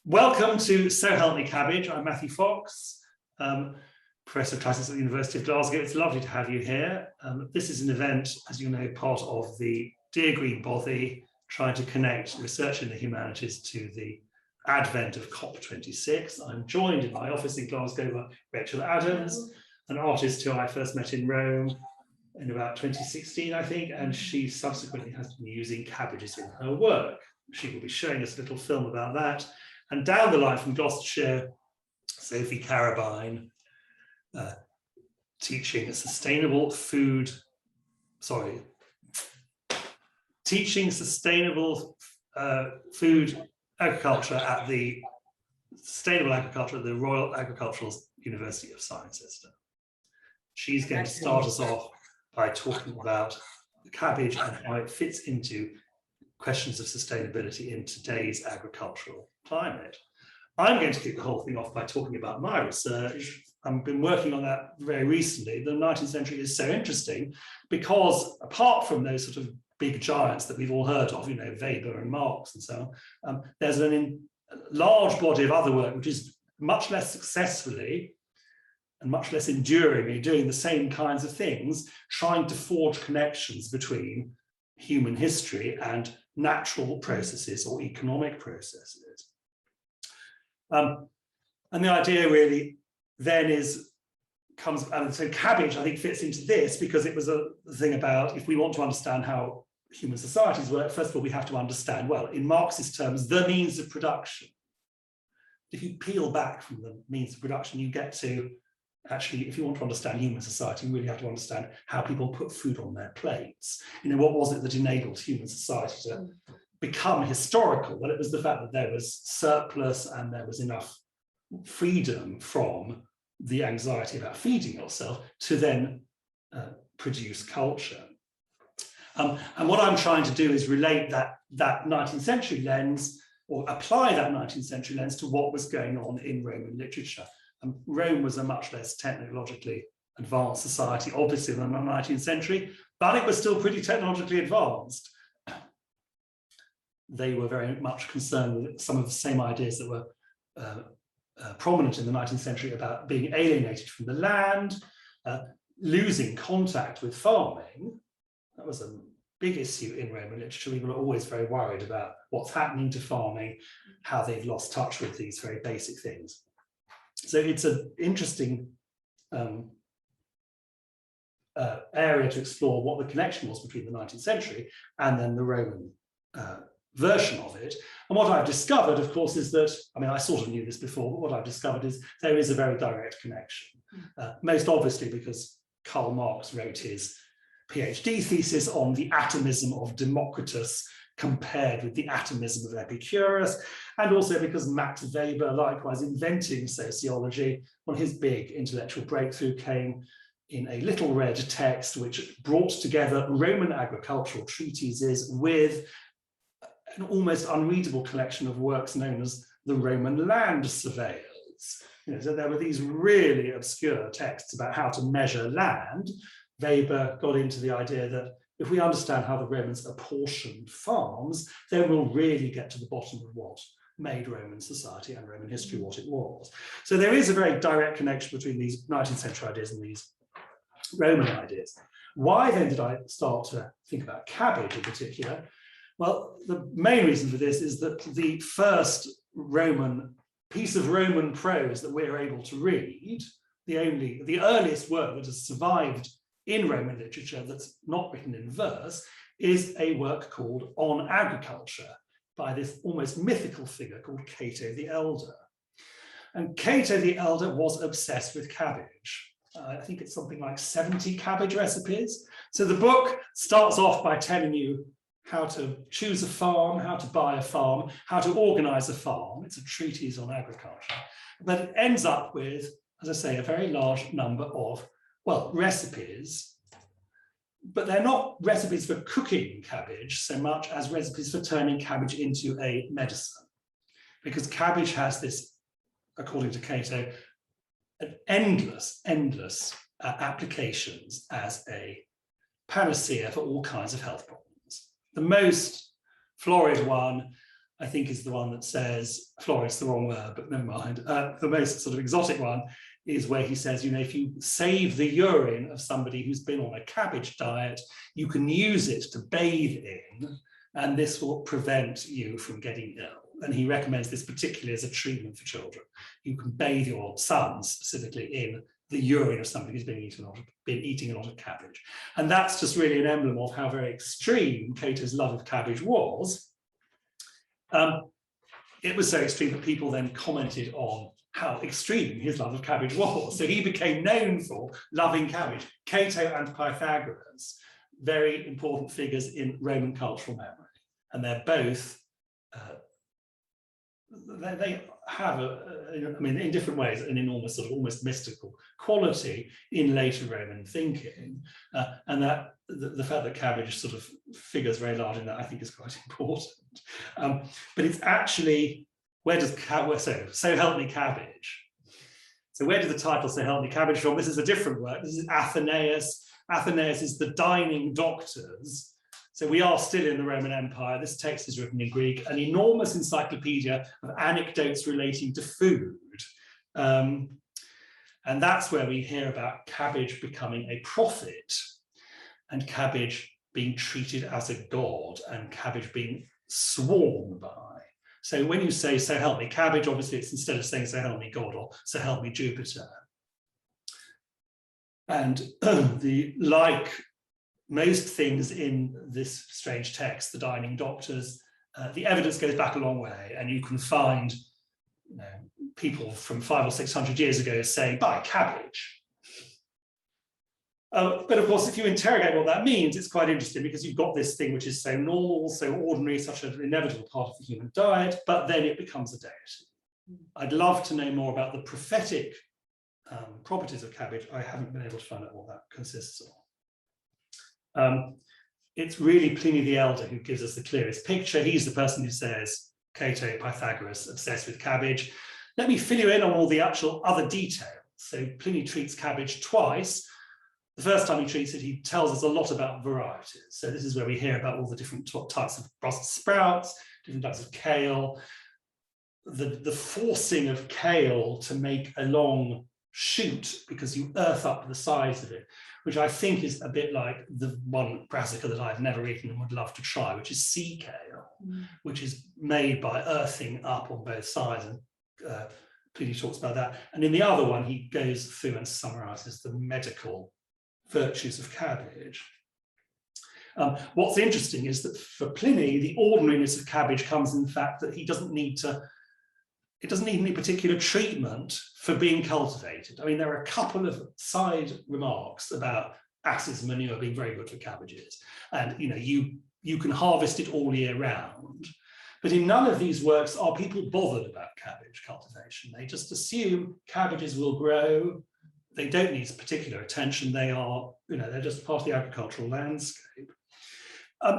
Welcome to So Help Me Cabbage. I'm Matthew Fox, Professor of Classics at the University of Glasgow. It's lovely to have you here. This is an event, as you know, part of the Dear Green Bothy, trying to connect research in the humanities to the advent of COP26. I'm joined in my office in Glasgow by Rachel Adams, an artist who I first met in Rome in about 2016, I think, and she subsequently has been using cabbages in her work. She will be showing us a little film about that. And down the line from Gloucestershire, Sophie Carabine, teaching sustainable food agriculture at the Royal Agricultural University of Cirencester. She's going to start us off by talking about the cabbage and how it fits into questions of sustainability in today's agricultural climate. I'm going to kick the whole thing off by talking about my research. I've been working on that very recently. The 19th century is so interesting because apart from those sort of big giants that we've all heard of, you know, Weber and Marx and so on, there's a large body of other work which is much less successfully and much less enduringly doing the same kinds of things, trying to forge connections between human history and natural processes or economic processes. And the idea really then comes, and so cabbage I think fits into this because it was a thing about if we want to understand how human societies work, first of all we have to understand, well, in Marxist terms, the means of production. If you peel back from the means of production, you get to actually, if you want to understand human society, you really have to understand how people put food on their plates. You know, what was it that enabled human society to become historical? Well, it was the fact that there was surplus and there was enough freedom from the anxiety about feeding yourself to then produce culture. And what I'm trying to do is relate that 19th century lens, or apply that 19th century lens to what was going on in Roman literature. Rome was a much less technologically advanced society, obviously, than the 19th century, but it was still pretty technologically advanced. They were very much concerned with some of the same ideas that were prominent in the 19th century about being alienated from the land, losing contact with farming. That was a big issue in Roman literature. People are always very worried about what's happening to farming, how they've lost touch with these very basic things. So it's an interesting area to explore what the connection was between the 19th century and then the Roman version of it. And what I've discovered, of course, is that, I mean, I sort of knew this before, but what I've discovered is there is a very direct connection. Most obviously because Karl Marx wrote his PhD thesis on the atomism of Democritus compared with the atomism of Epicurus, and also because Max Weber, likewise inventing sociology, well, his big intellectual breakthrough came in a little red text which brought together Roman agricultural treatises with an almost unreadable collection of works known as the Roman land surveyors. You know, so there were these really obscure texts about how to measure land. Weber got into the idea that if we understand how the Romans apportioned farms, then we'll really get to the bottom of what made Roman society and Roman history what it was. So there is a very direct connection between these 19th century ideas and these Roman ideas. Why then did I start to think about cabbage in particular? Well, the main reason for this is that the first Roman piece of Roman prose that we're able to read, the earliest work that has survived in Roman literature that's not written in verse, is a work called On Agriculture by this almost mythical figure called Cato the Elder. And Cato the Elder was obsessed with cabbage. I think it's something like 70 cabbage recipes. So the book starts off by telling you how to choose a farm, how to buy a farm, how to organize a farm. It's a treatise on agriculture. But it ends up with, as I say, a very large number of, well, recipes, but they're not recipes for cooking cabbage so much as recipes for turning cabbage into a medicine. Because cabbage has this, according to Cato, an endless applications as a panacea for all kinds of health problems. The most florid one I think, is the one that says, Florence, the wrong word, but never mind. The most sort of exotic one is where he says, if you save the urine of somebody who's been on a cabbage diet, you can use it to bathe in, and this will prevent you from getting ill. And he recommends this particularly as a treatment for children. You can bathe your sons specifically in the urine of somebody who's been eating a lot of cabbage. And that's just really an emblem of how very extreme Cato's love of cabbage was. It was so extreme that people then commented on how extreme his love of cabbage was. So he became known for loving cabbage. Cato and Pythagoras, very important figures in Roman cultural memory. And they're both, they have, in different ways, an enormous sort of almost mystical quality in later Roman thinking. And that the fact that cabbage sort of figures very large in that, I think, is quite important. But it's actually, where does so help me cabbage? So where did the title So Help Me Cabbage from? This is a different work. This is Athenaeus. Athenaeus is the Dining Doctors. So we are still in the Roman Empire. This text is written in Greek, an enormous encyclopedia of anecdotes relating to food. And that's where we hear about cabbage becoming a prophet, and cabbage being treated as a god, and cabbage being sworn by. So when you say, so help me cabbage, obviously it's instead of saying, so help me God, or so help me Jupiter. And like most things in this strange text, the Dining Doctors, the evidence goes back a long way, and you can find people from 500 or 600 years ago saying, buy cabbage. But of course, if you interrogate what that means, it's quite interesting, because you've got this thing which is so normal, so ordinary, such an inevitable part of the human diet, but then it becomes a deity. I'd love to know more about the prophetic properties of cabbage. I haven't been able to find out what that consists of. It's really Pliny the Elder who gives us the clearest picture. He's the person who says, Cato, Pythagoras, obsessed with cabbage. Let me fill you in on all the actual other details. So Pliny treats cabbage twice. The first time he treats it, he tells us a lot about varieties. So this is where we hear about all the different types of Brussels sprouts, different types of kale, the forcing of kale to make a long shoot because you earth up the size of it, which I think is a bit like the one brassica that I've never eaten and would love to try, which is sea kale, which is made by earthing up on both sides. And Pliny talks about that. And in the other one, he goes through and summarizes the medical virtues of cabbage. What's interesting is that for Pliny, the ordinariness of cabbage comes in the fact that it doesn't need any particular treatment for being cultivated. I mean, there are a couple of side remarks about asses' manure being very good for cabbages, and you can harvest it all year round. But in none of these works are people bothered about cabbage cultivation. They just assume cabbages will grow. They don't need particular attention. They are, they're just part of the agricultural landscape.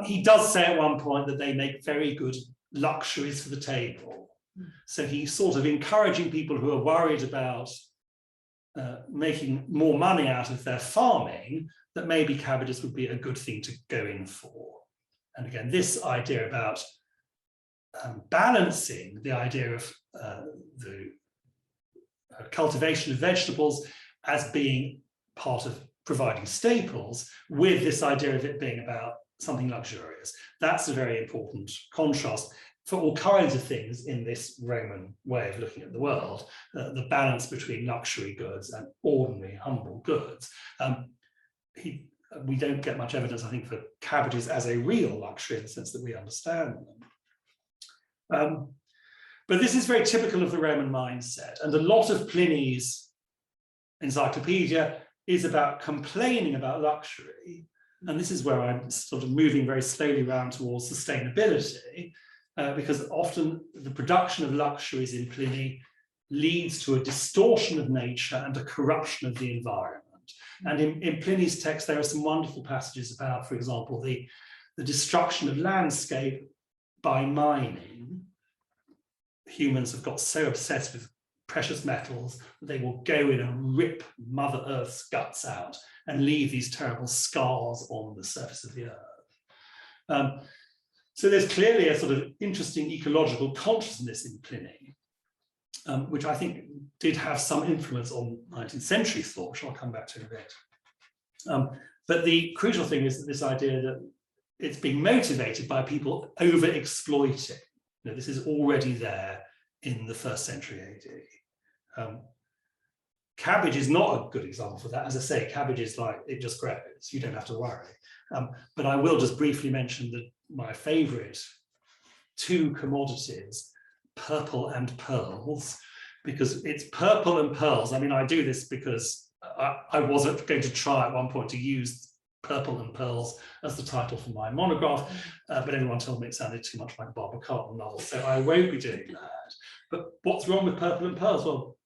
He does say at one point that they make very good luxuries for the table. So he's sort of encouraging people who are worried about making more money out of their farming, that maybe cabbages would be a good thing to go in for. And again, this idea about balancing the idea of the cultivation of vegetables as being part of providing staples, with this idea of it being about something luxurious. That's a very important contrast for all kinds of things in this Roman way of looking at the world, the balance between luxury goods and ordinary, humble goods. We don't get much evidence, I think, for cabbages as a real luxury in the sense that we understand them. But this is very typical of the Roman mindset, and a lot of Pliny's encyclopedia is about complaining about luxury. And this is where I'm sort of moving very slowly around towards sustainability, because often the production of luxuries in Pliny leads to a distortion of nature and a corruption of the environment. And in Pliny's text, there are some wonderful passages about, for example, the destruction of landscape by mining. Humans have got so obsessed with precious metals that they will go in and rip Mother Earth's guts out and leave these terrible scars on the surface of the earth. So there's clearly a sort of interesting ecological consciousness in Pliny, which I think did have some influence on 19th century thought, which I'll come back to in a bit. But the crucial thing is that this idea that it's being motivated by people over-exploiting. You know, this is already there in the 1st century AD. Cabbage is not a good example for that. As I say, cabbage is like, it just grows, you don't have to worry. But I will just briefly mention that my favorite 2 commodities, purple and pearls, because it's purple and pearls. I mean, I do this because I wasn't going to try at one point to use Purple and Pearls as the title for my monograph, but everyone told me it sounded too much like a Barbara Carlton novel, so I won't be doing that. But what's wrong with purple and pearls? Well,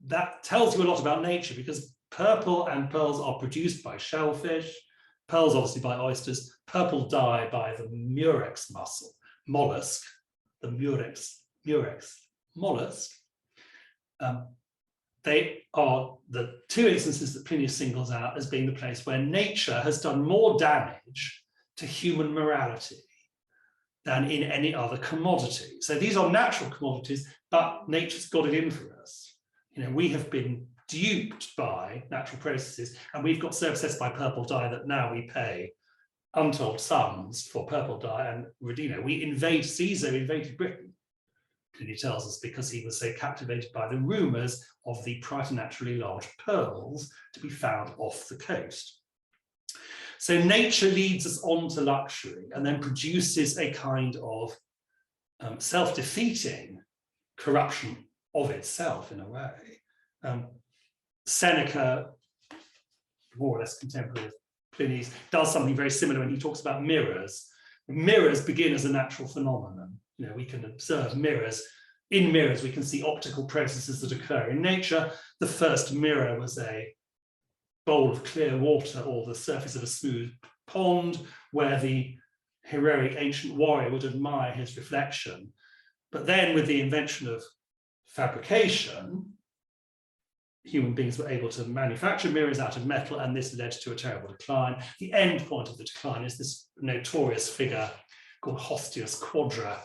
that tells you a lot about nature, because purple and pearls are produced by shellfish, pearls obviously by oysters, purple dye by the murex mollusk, the murex mollusk. They are the 2 instances that Pliny singles out as being the place where nature has done more damage to human morality than in any other commodity. So these are natural commodities, but nature's got it in for us. You know, we have been duped by natural processes, and we've got so obsessed by purple dye that now we pay untold sums for purple dye. And, you know, Caesar invaded Britain, Pliny tells us, because he was so captivated by the rumours of the preternaturally large pearls to be found off the coast. So nature leads us on to luxury and then produces a kind of self-defeating corruption of itself in a way. Seneca, more or less contemporary of Pliny's, does something very similar when he talks about mirrors. Mirrors begin as a natural phenomenon. You know, we can observe mirrors. In mirrors, we can see optical processes that occur in nature. The first mirror was a bowl of clear water or the surface of a smooth pond where the heroic ancient warrior would admire his reflection. But then with the invention of fabrication, human beings were able to manufacture mirrors out of metal, and this led to a terrible decline. The end point of the decline is this notorious figure called Hostius Quadra,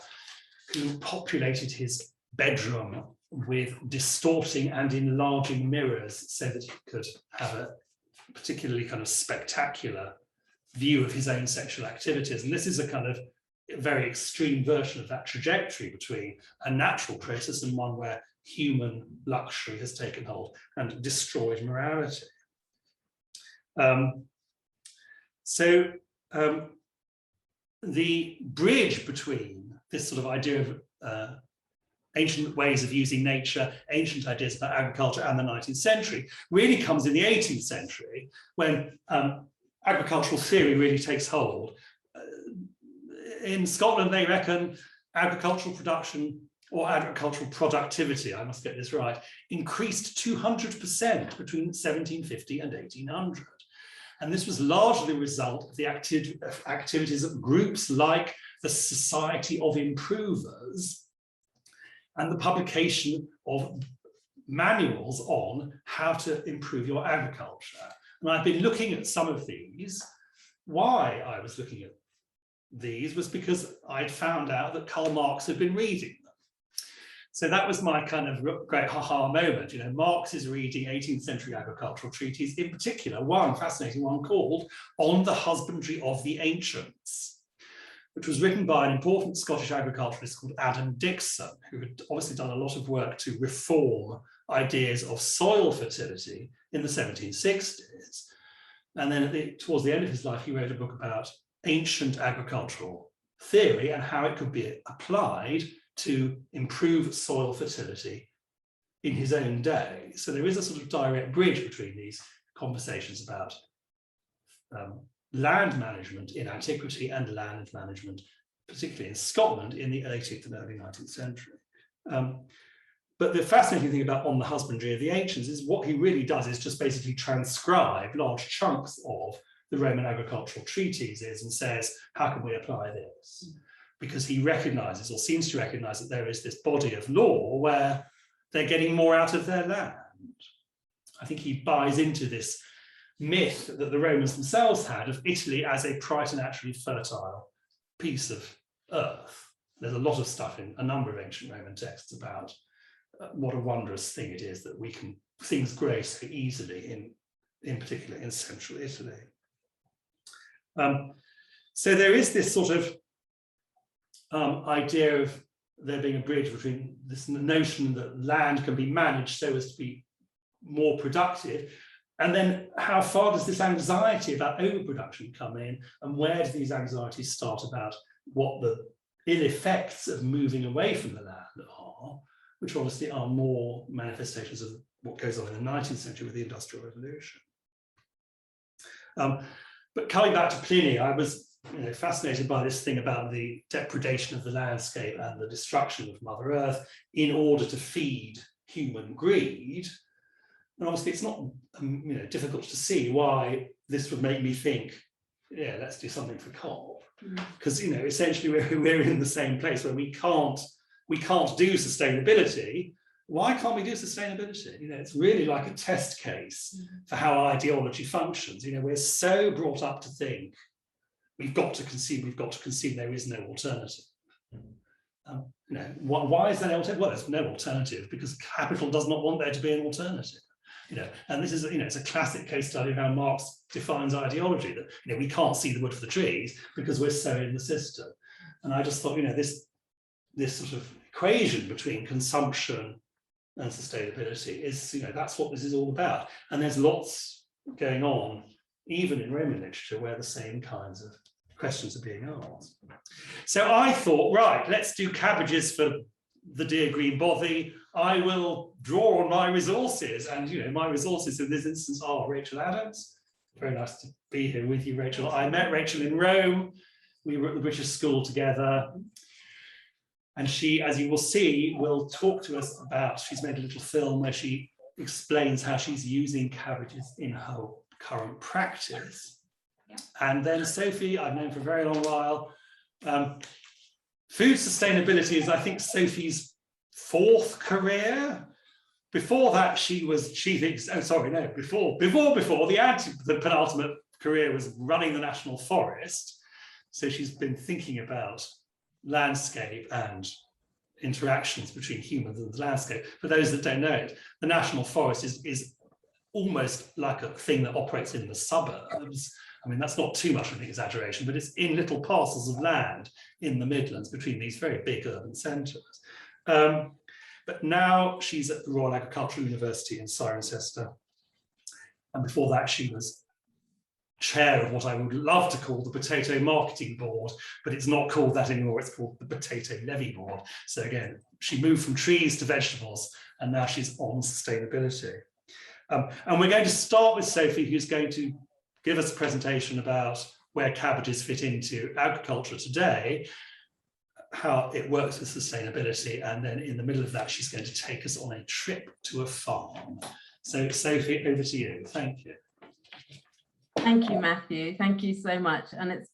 who populated his bedroom with distorting and enlarging mirrors so that he could have a particularly kind of spectacular view of his own sexual activities. And this is a kind of very extreme version of that trajectory between a natural process and one where human luxury has taken hold and destroyed morality. The bridge between this sort of idea of ancient ways of using nature, ancient ideas about agriculture, and the 19th century really comes in the 18th century, when agricultural theory really takes hold. In Scotland, they reckon agricultural production, or agricultural productivity, I must get this right, increased 200% between 1750 and 1800. And this was largely a result of the activities of groups like the Society of Improvers and the publication of manuals on how to improve your agriculture. And I've been looking at some of these. Why I was looking at these was because I'd found out that Karl Marx had been reading them. So that was my kind of great ha-ha moment. You know, Marx is reading 18th century agricultural treatises, in particular one fascinating one called On the Husbandry of the Ancients, which was written by an important Scottish agriculturalist called Adam Dixon, who had obviously done a lot of work to reform ideas of soil fertility in the 1760s. And then towards the end of his life, he wrote a book about ancient agricultural theory and how it could be applied to improve soil fertility in his own day. So there is a sort of direct bridge between these conversations about land management in antiquity and land management, particularly in Scotland in the 18th and early 19th century. But the fascinating thing about On the Husbandry of the Ancients is what he really does is just basically transcribe large chunks of the Roman agricultural treatises and says, how can we apply this? Because he recognizes, or seems to recognize, that there is this body of law where they're getting more out of their land. I think he buys into this myth that the Romans themselves had of Italy as a preternaturally fertile piece of earth. There's a lot of stuff in a number of ancient Roman texts about what a wondrous thing it is that things grow so easily in particular in central Italy. So there is this sort of idea of there being a bridge between this notion that land can be managed so as to be more productive, and then how far does this anxiety about overproduction come in, and where do these anxieties start about what the ill effects of moving away from the land are, which obviously are more manifestations of what goes on in the 19th century with the Industrial Revolution. But coming back to Pliny, I was fascinated by this thing about the depredation of the landscape and the destruction of Mother Earth in order to feed human greed. And obviously it's not difficult to see why this would make me think, yeah, let's do something for COP. Because essentially we're in the same place where we can't do sustainability. Why can't we do sustainability? It's really like a test case for how ideology functions. We're so brought up to think we've got to concede there is no alternative. Why is there no alternative? Well, there's no alternative because capital does not want there to be an alternative. And this is it's a classic case study of how Marx defines ideology, that we can't see the wood for the trees because we're so in the system. And I just thought this sort of equation between consumption and sustainability is that's what this is all about. And there's lots going on even in Roman literature where the same kinds of questions are being asked. So I thought, right, let's do cabbages for the Dear Green Bothy. I will draw on my resources, and my resources in this instance are Rachel Adams. Very nice to be here with you, Rachel. I met Rachel in Rome. We were at the British School together, and she, as you will see, will talk to us about, she's made a little film where she explains how she's using cabbages in her current practice. Yeah. And then Sophie, I've known for a very long while. Food sustainability is, I think, Sophie's fourth career. Before that, before the penultimate career was running the National Forest. So she's been thinking about landscape and interactions between humans and the landscape. For those that don't know it, the National Forest is almost like a thing that operates in the suburbs. I mean, that's not too much of an exaggeration, but it's in little parcels of land in the Midlands between these very big urban centres. But now she's at the Royal Agricultural University in Cirencester. And before that, she was chair of what I would love to call the Potato Marketing Board, but it's not called that anymore, it's called the Potato Levy Board. So again, she moved from trees to vegetables, and now she's on sustainability. And we're going to start with Sophie, who's going to give us a presentation about where cabbages fit into agriculture today, how it works with sustainability, and then in the middle of that, she's going to take us on a trip to a farm. So Sophie, over to you. Thank you. Thank you, Matthew. Thank you so much. And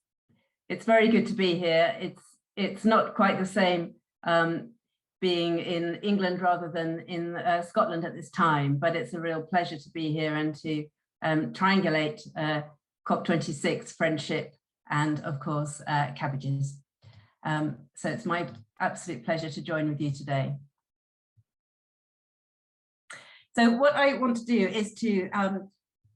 it's very good to be here. It's not quite the same being in England rather than in Scotland at this time, but it's a real pleasure to be here and to triangulate COP26, friendship, and of course, cabbages. So it's my absolute pleasure to join with you today. So what I want to do is to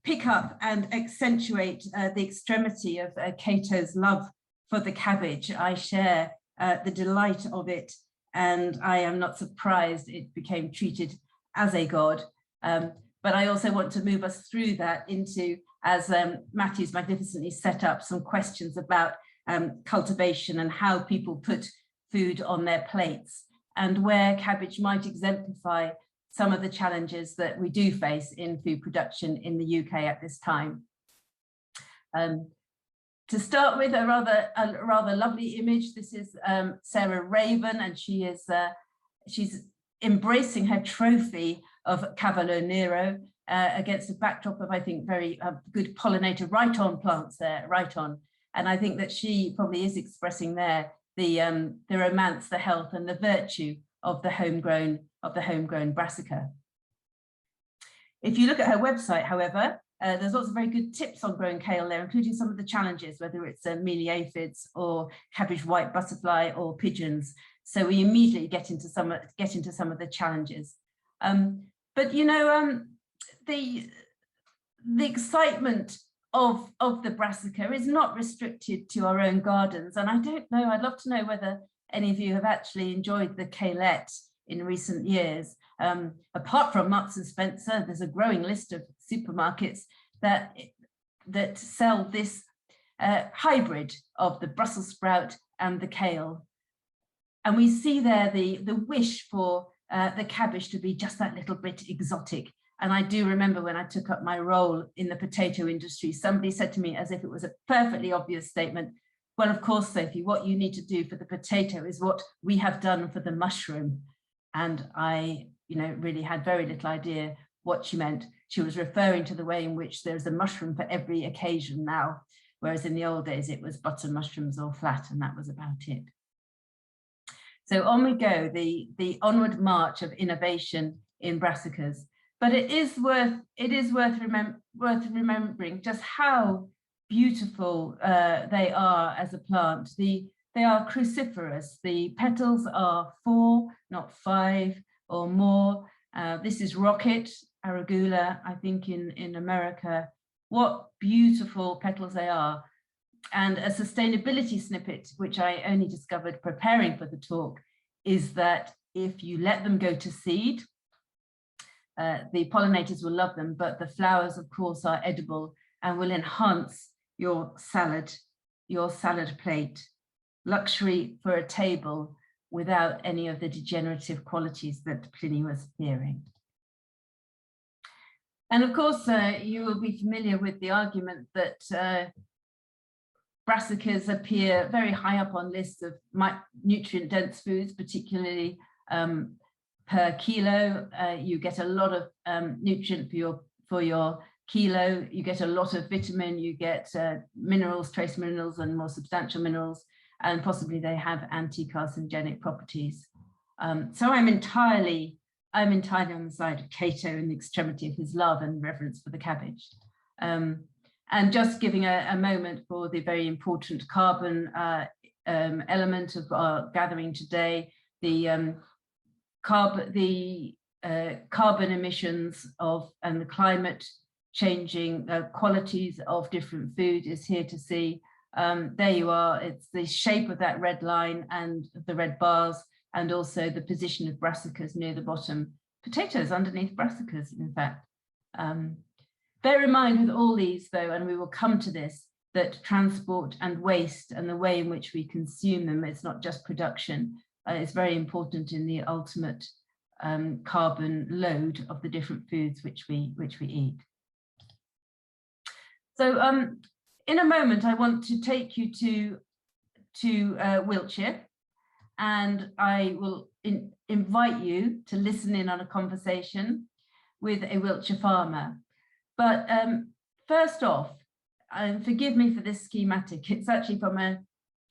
pick up and accentuate the extremity of Cato's love for the cabbage. I share the delight of it, and I am not surprised it became treated as a god. But I also want to move us through that into, as Matthew's magnificently set up, some questions about cultivation and how people put food on their plates, and where cabbage might exemplify some of the challenges that we do face in food production in the UK at this time. To start with, a rather lovely image. This is Sarah Raven, and she's embracing her trophy of Cavallo Nero against a backdrop of, I think, very good pollinator right-on plants there, right-on. And I think that she probably is expressing there the romance, the health, and the virtue of the homegrown brassica. If you look at her website, however, there's lots of very good tips on growing kale there, including some of the challenges, whether it's mealy aphids or cabbage white butterfly or pigeons. So we immediately get into some of the challenges. But you know, the excitement of the brassica is not restricted to our own gardens. And I don't know, I'd love to know whether any of you have actually enjoyed the caelette in recent years. Apart from Marks and Spencer, there's a growing list of supermarkets that sell this hybrid of the Brussels sprout and the kale. And we see there the wish for the cabbage to be just that little bit exotic. And I do remember when I took up my role in the potato industry, somebody said to me, as if it was a perfectly obvious statement, well, of course, Sophie, what you need to do for the potato is what we have done for the mushroom. And I, you know, really had very little idea what she meant. She was referring to the way in which there's a mushroom for every occasion now, whereas in the old days it was butter mushrooms or flat, and that was about it. So on we go, the onward march of innovation in brassicas. But it is worth remembering just how beautiful they are as a plant. They are cruciferous. The petals are 4, not 5 or more. This is rocket, arugula, I think in America. What beautiful petals they are. And a sustainability snippet, which I only discovered preparing for the talk, is that if you let them go to seed, the pollinators will love them, but the flowers, of course, are edible and will enhance your salad plate. Luxury for a table without any of the degenerative qualities that Pliny was fearing. And of course, you will be familiar with the argument that brassicas appear very high up on lists of nutrient-dense foods, particularly per kilo. You get a lot of nutrient for your kilo. You get a lot of vitamin. You get minerals, trace minerals, and more substantial minerals, and possibly they have anti-carcinogenic properties. So I'm entirely on the side of Cato in the extremity of his love and reverence for the cabbage. And just giving a moment for the very important carbon element of our gathering today, the carbon emissions and the climate changing qualities of different food is here to see. There you are, it's the shape of that red line and the red bars, and also the position of brassicas near the bottom. Potatoes underneath brassicas, in fact. Bear in mind with all these, though, and we will come to this, that transport and waste and the way in which we consume them, it's not just production, is very important in the ultimate carbon load of the different foods which we eat. So in a moment, I want to take you to Wiltshire, and I will invite you to listen in on a conversation with a Wiltshire farmer. But first off, forgive me for this schematic, it's actually from a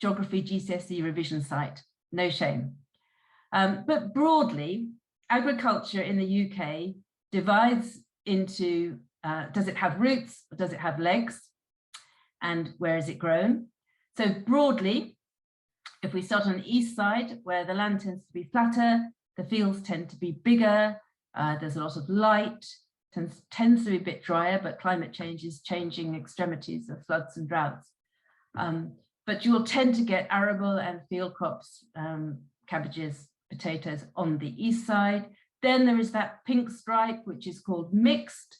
geography GCSE revision site, no shame. But broadly, agriculture in the UK divides into, does it have roots or does it have legs? And where is it grown? So broadly, if we start on the east side, where the land tends to be flatter, the fields tend to be bigger, there's a lot of light, tends to be a bit drier, but climate change is changing extremities of floods and droughts. But you will tend to get arable and field crops, cabbages, potatoes on the east side. Then there is that pink stripe, which is called mixed,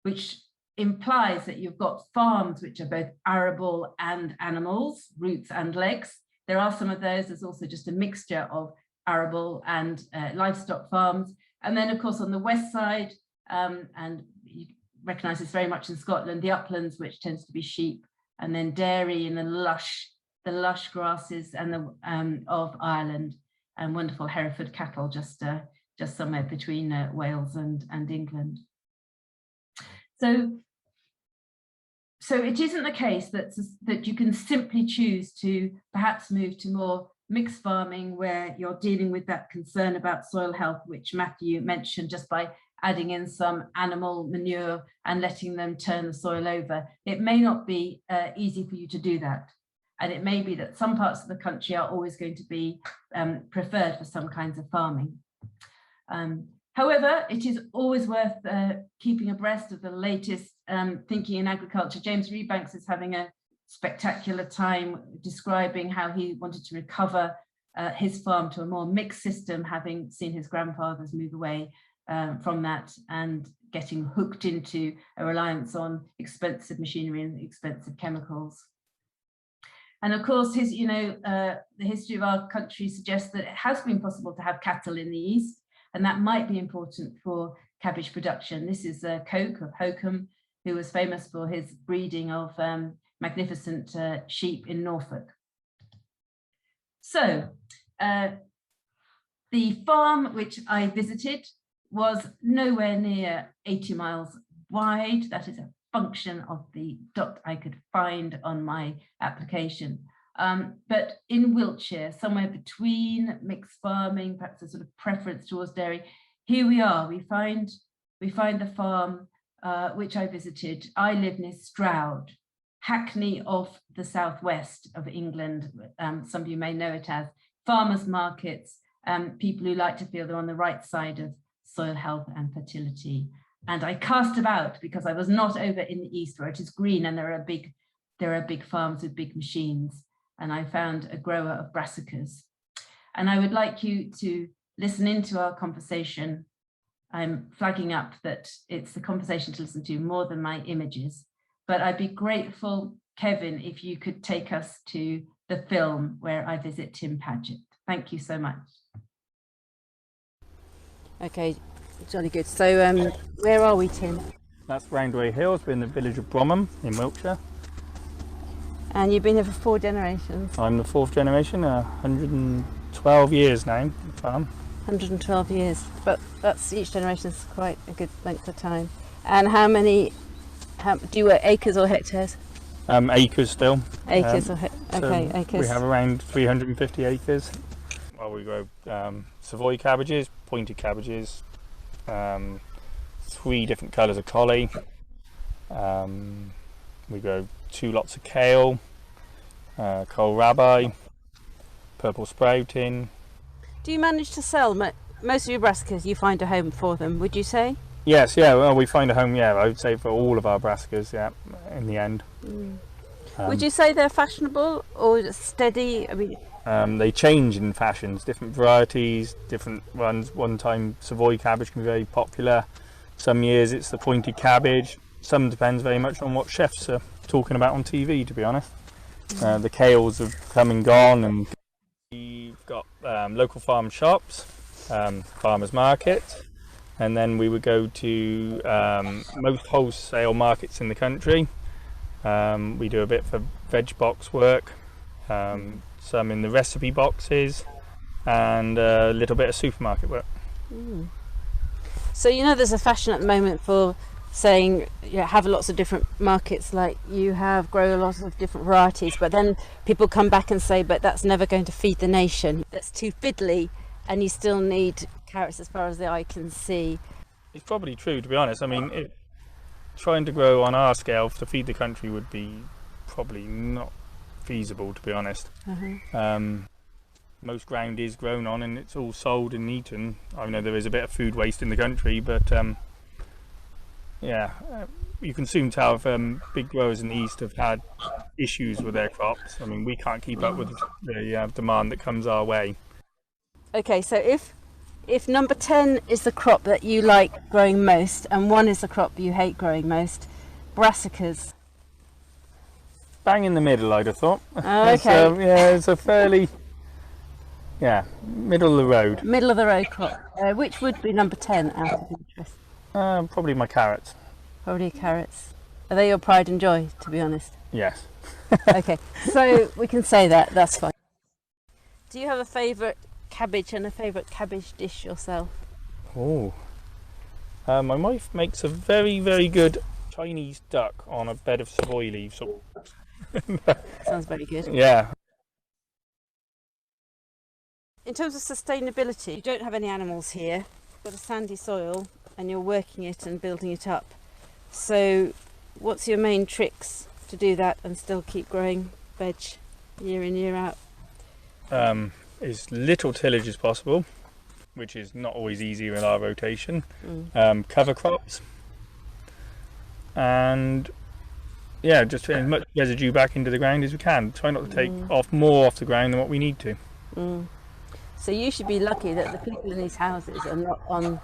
which implies that you've got farms which are both arable and animals, roots and legs. There are some of those. There's also just a mixture of arable and livestock farms. And then, of course, on the west side, and you recognize this very much in Scotland, the uplands, which tends to be sheep, and then dairy and the lush grasses and of Ireland, and wonderful Hereford cattle just somewhere between Wales and England. So it isn't the case that you can simply choose to perhaps move to more mixed farming, where you're dealing with that concern about soil health, which Matthew mentioned, just by adding in some animal manure and letting them turn the soil over. It may not be easy for you to do that. And it may be that some parts of the country are always going to be preferred for some kinds of farming. However, it is always worth keeping abreast of the latest thinking in agriculture. James Rebanks is having a spectacular time describing how he wanted to recover his farm to a more mixed system, having seen his grandfathers move away from that and getting hooked into a reliance on expensive machinery and expensive chemicals. And of course, the history of our country suggests that it has been possible to have cattle in the east, and that might be important for cabbage production. This is Coke of Hokum, who was famous for his breeding of magnificent sheep in Norfolk. So the farm which I visited was nowhere near 80 miles wide. That is a function of the dot I could find on my application. But in Wiltshire, somewhere between mixed farming, perhaps a sort of preference towards dairy, here we are. We find the farm which I visited. I live near Stroud, Hackney of the southwest of England. Some of you may know it as farmers markets, people who like to feel they're on the right side of soil health and fertility. And I cast about because I was not over in the east where it is green and there are big farms with big machines. And I found a grower of brassicas. And I would like you to listen into our conversation. I'm flagging up that it's the conversation to listen to more than my images. But I'd be grateful, Kevin, if you could take us to the film where I visit Tim Paget. Thank you so much. Okay, jolly good. So where are we, Tim? That's Roundway Hills, we're in the village of Bromham in Wiltshire. And you've been here for 4 generations? I'm the 4th generation, 112 years now, the farm. 112 years, but that's each generation is quite a good length of time. And how many, do you work acres or hectares? Acres still. Acres or okay, so acres. We have around 350 acres. Well, we grow Savoy cabbages, pointed cabbages, 3 different colours of collie. We grow 2 lots of kale, kohlrabi, purple sprouting. Do you manage to sell most of your brassicas? You find a home for them, would you say? Yes, yeah, well, we find a home, yeah, I would say for all of our brassicas, yeah, in the end. Would you say they're fashionable or steady? I mean, they change in fashions, different varieties, different ones. One time Savoy cabbage can be very popular. Some years it's the pointed cabbage. Some depends very much on what chefs are talking about on TV, to be honest. The kales have come and gone, and we've got local farm shops, farmers markets, and then we would go to most wholesale markets in the country. We do a bit for veg box work, some in the recipe boxes, and a little bit of supermarket work. So there's a fashion at the moment for saying have lots of different markets, like you have, grow a lot of different varieties, but then people come back and say, but that's never going to feed the nation, that's too fiddly, and you still need carrots as far as the eye can see. It's probably true, to be honest. I mean, trying to grow on our scale to feed the country would be probably not feasible, to be honest. Most ground is grown on and it's all sold and eaten. I know there is a bit of food waste in the country, but you can soon tell if big growers in the east have had issues with their crops. I mean, we can't keep up with the demand that comes our way. Okay, so if number 10 is the crop that you like growing most and 1 is the crop you hate growing most, brassicas. Bang in the middle, I'd have thought. Okay. It's a fairly, middle of the road. Middle of the road crop. Which would be number 10 out of interest? Probably my carrots. Probably carrots. Are they your pride and joy, to be honest? Yes. Okay, so we can say that's fine. Do you have a favourite cabbage and a favourite cabbage dish yourself? Oh, my wife makes a very, very good Chinese duck on a bed of Savoy leaves. Sounds very good. Yeah. In terms of sustainability, you don't have any animals here, got a sandy soil and you're working it and building it up. So what's your main tricks to do that and still keep growing veg year in, year out? As little tillage as possible, which is not always easy with our rotation. Cover crops, and yeah, just put as much residue back into the ground as we can. Try not to take more off the ground than what we need to. So you should be lucky that the people in these houses are not on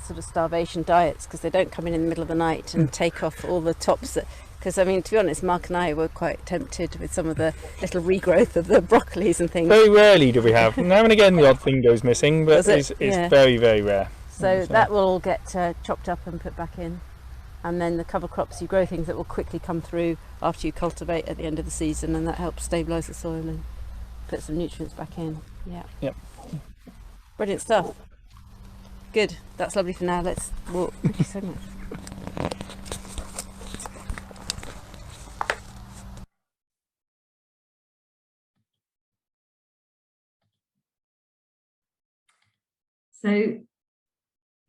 sort of starvation diets, because they don't come in the middle of the night and take off all the tops. Because I mean, to be honest, Mark and I were quite tempted with some of the little regrowth of the broccolis and things. Very rarely do we have. Now and again the odd thing goes missing, but it's very, very rare. So that will all get chopped up and put back in. And then the cover crops, you grow things that will quickly come through after you cultivate at the end of the season, and that helps stabilise the soil and put some nutrients back in. Yeah. Yep. Brilliant stuff. Good. That's lovely for now. Let's walk. Thank you so much.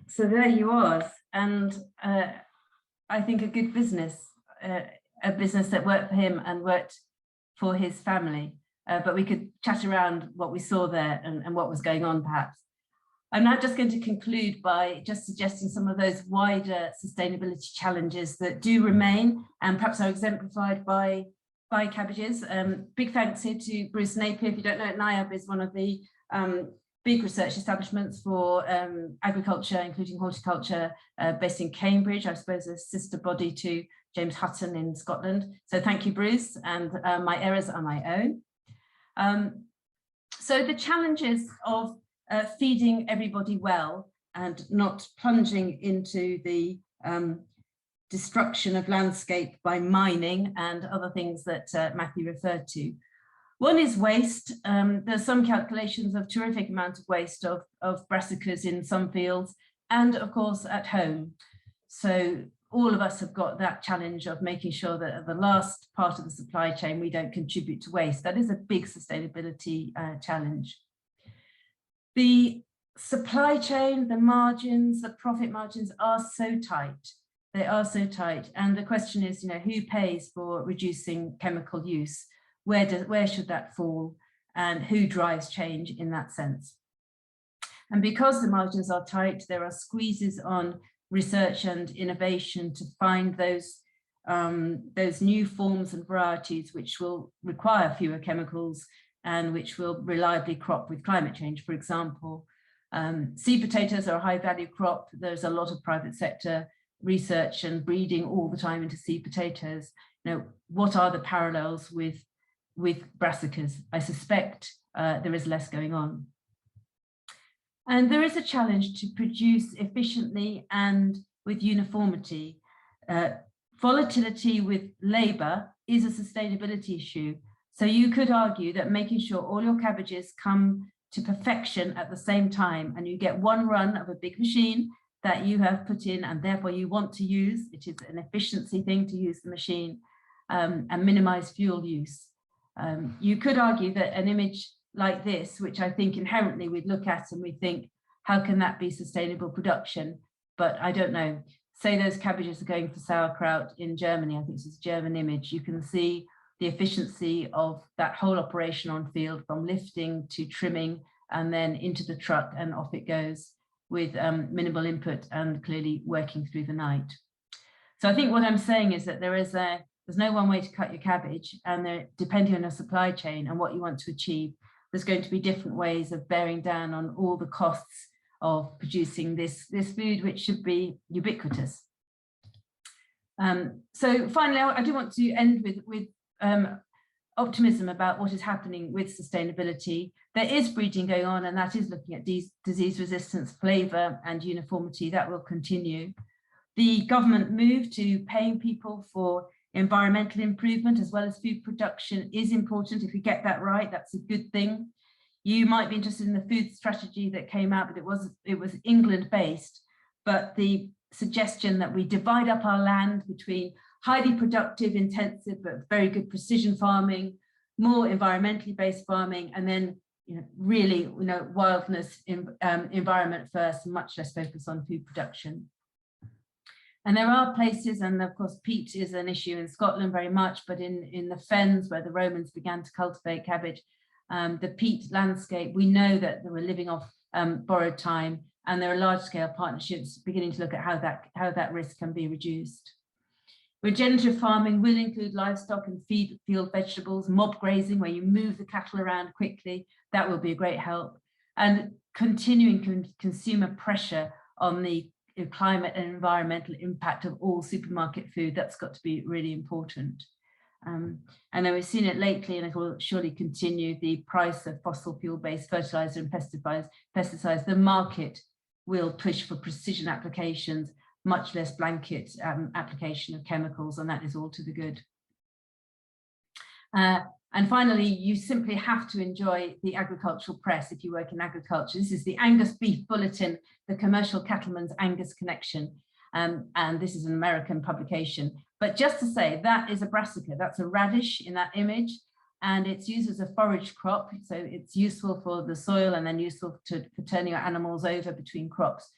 So there he was, and I think a good business, a business that worked for him and worked for his family. But we could chat around what we saw there and what was going on, perhaps. I'm now just going to conclude by just suggesting some of those wider sustainability challenges that do remain and perhaps are exemplified by cabbages. Big thanks here to Bruce Napier. If you don't know it, NIAB is one of the big research establishments for agriculture, including horticulture, based in Cambridge, I suppose a sister body to James Hutton in Scotland. So thank you, Bruce, and my errors are my own. So the challenges of feeding everybody well and not plunging into the destruction of landscape by mining and other things that Matthew referred to. One is waste. There's some calculations of terrific amount of waste of brassicas in some fields and of course at home. So all of us have got that challenge of making sure that at the last part of the supply chain, we don't contribute to waste. That is a big sustainability challenge. The supply chain, the margins, the profit margins are so tight. They are so tight. And the question is, who pays for reducing chemical use? Where should that fall, and who drives change in that sense? And because the margins are tight, there are squeezes on research and innovation to find those new forms and varieties which will require fewer chemicals and which will reliably crop with climate change. For example, seed potatoes are a high value crop. There's a lot of private sector research and breeding all the time into seed potatoes. What are the parallels with brassicas? I suspect there is less going on. And there is a challenge to produce efficiently and with uniformity. Volatility with labour is a sustainability issue. So you could argue that making sure all your cabbages come to perfection at the same time, and you get one run of a big machine that you have put in and therefore you want to use, it is an efficiency thing to use the machine and minimise fuel use. You could argue that an image like this, which I think inherently we'd look at and we think, how can that be sustainable production? But I don't know. Say those cabbages are going for sauerkraut in Germany. I think this is a German image. You can see the efficiency of that whole operation on field, from lifting to trimming and then into the truck, and off it goes with minimal input and clearly working through the night. So I think what I'm saying is that there's no one way to cut your cabbage, and depending on your supply chain and what you want to achieve, there's going to be different ways of bearing down on all the costs of producing this food, which should be ubiquitous. So finally, I do want to end with optimism about what is happening with sustainability. There is breeding going on, and that is looking at disease resistance, flavour and uniformity. That will continue. The government move to paying people for environmental improvement as well as food production is important. If we get that right, that's a good thing. You might be interested in the food strategy that came out, but it was England based. But the suggestion that we divide up our land between highly productive, intensive, but very good precision farming, more environmentally based farming, and then really, wilderness environment first, much less focus on food production. And there are places, and of course peat is an issue in Scotland very much, but in the fens where the Romans began to cultivate cabbage, the peat landscape, we know that they were living off borrowed time, and there are large-scale partnerships beginning to look at how that risk can be reduced. Regenerative farming will include livestock and field vegetables, mob grazing, where you move the cattle around quickly. That will be a great help. And continuing consumer pressure on the climate and environmental impact of all supermarket food, that's got to be really important. And then we've seen it lately, and it will surely continue, the price of fossil fuel-based fertilizer and pesticides. The market will push for precision applications, much less blanket application of chemicals, and that is all to the good. And finally, you simply have to enjoy the agricultural press if you work in agriculture. This is the Angus Beef Bulletin, the Commercial Cattleman's Angus Connection, and this is an American publication. But just to say, that is a brassica, that's a radish in that image, and it's used as a forage crop, so it's useful for the soil and then useful for turning your animals over between crops.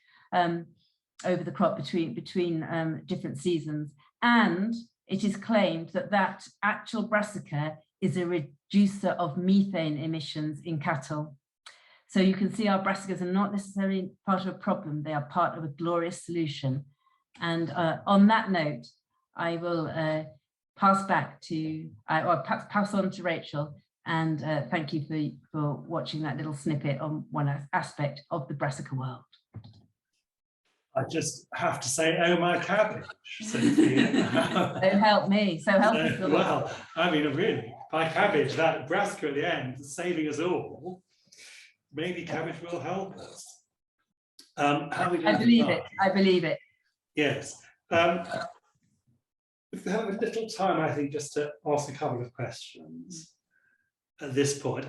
Over the crop between different seasons, and it is claimed that actual brassica is a reducer of methane emissions in cattle. So you can see our brassicas are not necessarily part of a problem, they are part of a glorious solution. And on that note, I will pass on to Rachel, and thank you for watching that little snippet on one aspect of the brassica world. I just have to say, oh my cabbage, Sophie. So help me, so help me. Well, I mean, really, by cabbage, that brassica at the end, saving us all, maybe cabbage will help us. I believe it, I believe it. Yes. If we have a little time, I think, just to ask a couple of questions at this point.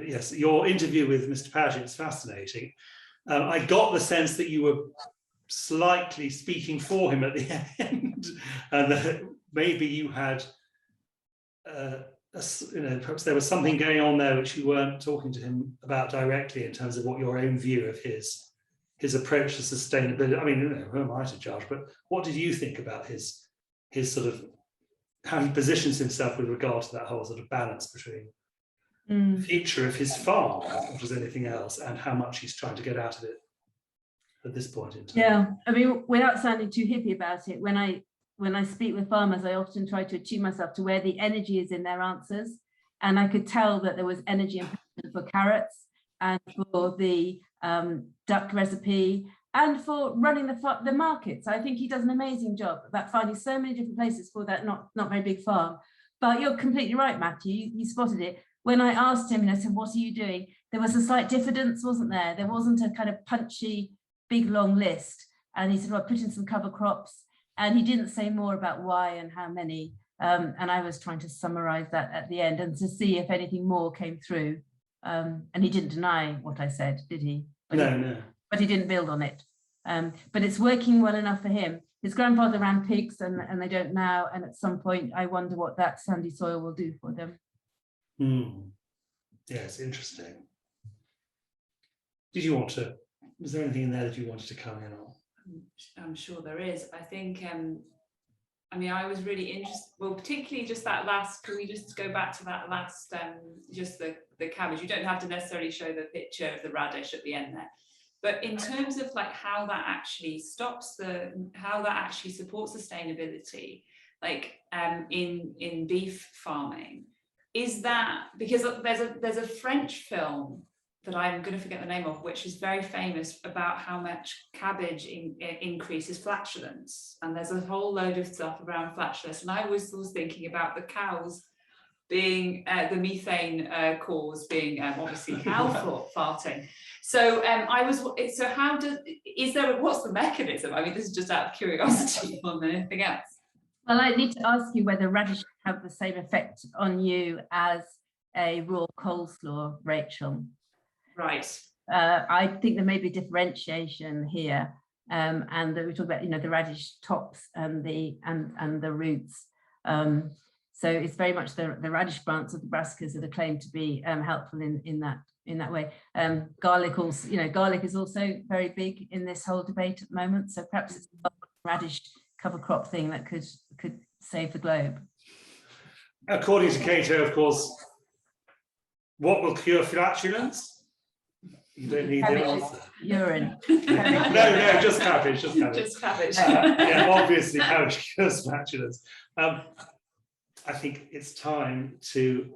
Yes, your interview with Mr. Paget is fascinating. I got the sense that you were slightly speaking for him at the end, and that maybe you had, perhaps there was something going on there which you weren't talking to him about directly in terms of what your own view of his approach to sustainability. I mean, who am I to judge? But what did you think about his sort of how he positions himself with regard to that whole sort of balance between the future of his farm, as much as anything else, and how much he's trying to get out of it at this point in time? Yeah, I mean, without sounding too hippie about it, when I speak with farmers, I often try to attune myself to where the energy is in their answers, and I could tell that there was energy and passion for carrots and for the duck recipe and for running the markets. I think he does an amazing job about finding so many different places for that not very big farm. But you're completely right, Matthew, you spotted it. When I asked him, I said, what are you doing? There was a slight diffidence, wasn't there? There wasn't a kind of punchy, big, long list. And he said, well, I put in some cover crops. And he didn't say more about why and how many. And I was trying to summarize that at the end and to see if anything more came through. And he didn't deny what I said, did he? No. But he didn't build on it. But it's working well enough for him. His grandfather ran pigs and they don't now. And at some point, I wonder what that sandy soil will do for them. Yes, interesting. Did you want to, was there anything in there that you wanted to come in on? I'm sure there is. I think, I mean, I was really interested, well, particularly just that last, can we just go back to that last, just the cabbage? You don't have to necessarily show the picture of the radish at the end there. But in terms of like how that actually supports sustainability, like in beef farming, is that, because there's a French film that I'm going to forget the name of, which is very famous about how much cabbage increases flatulence, and there's a whole load of stuff around flatulence. And I was thinking about the cows being the methane cause being obviously cow farting. So what's the mechanism? I mean, this is just out of curiosity more than anything else. Well, I need to ask you whether radish have the same effect on you as a raw coleslaw, Rachel. Right. I think there may be differentiation here, and that we talk about, the radish tops and the roots. So it's very much the radish plants of the brassicas that are claimed to be helpful in that way. Garlic also, garlic is also very big in this whole debate at the moment. So perhaps it's a radish cover crop thing that could save the globe. According to Cato, of course, what will cure flatulence? You don't need the answer. Urine. No, just cabbage. Just cabbage. Just cabbage. Yeah, obviously cabbage cures flatulence. I think it's time to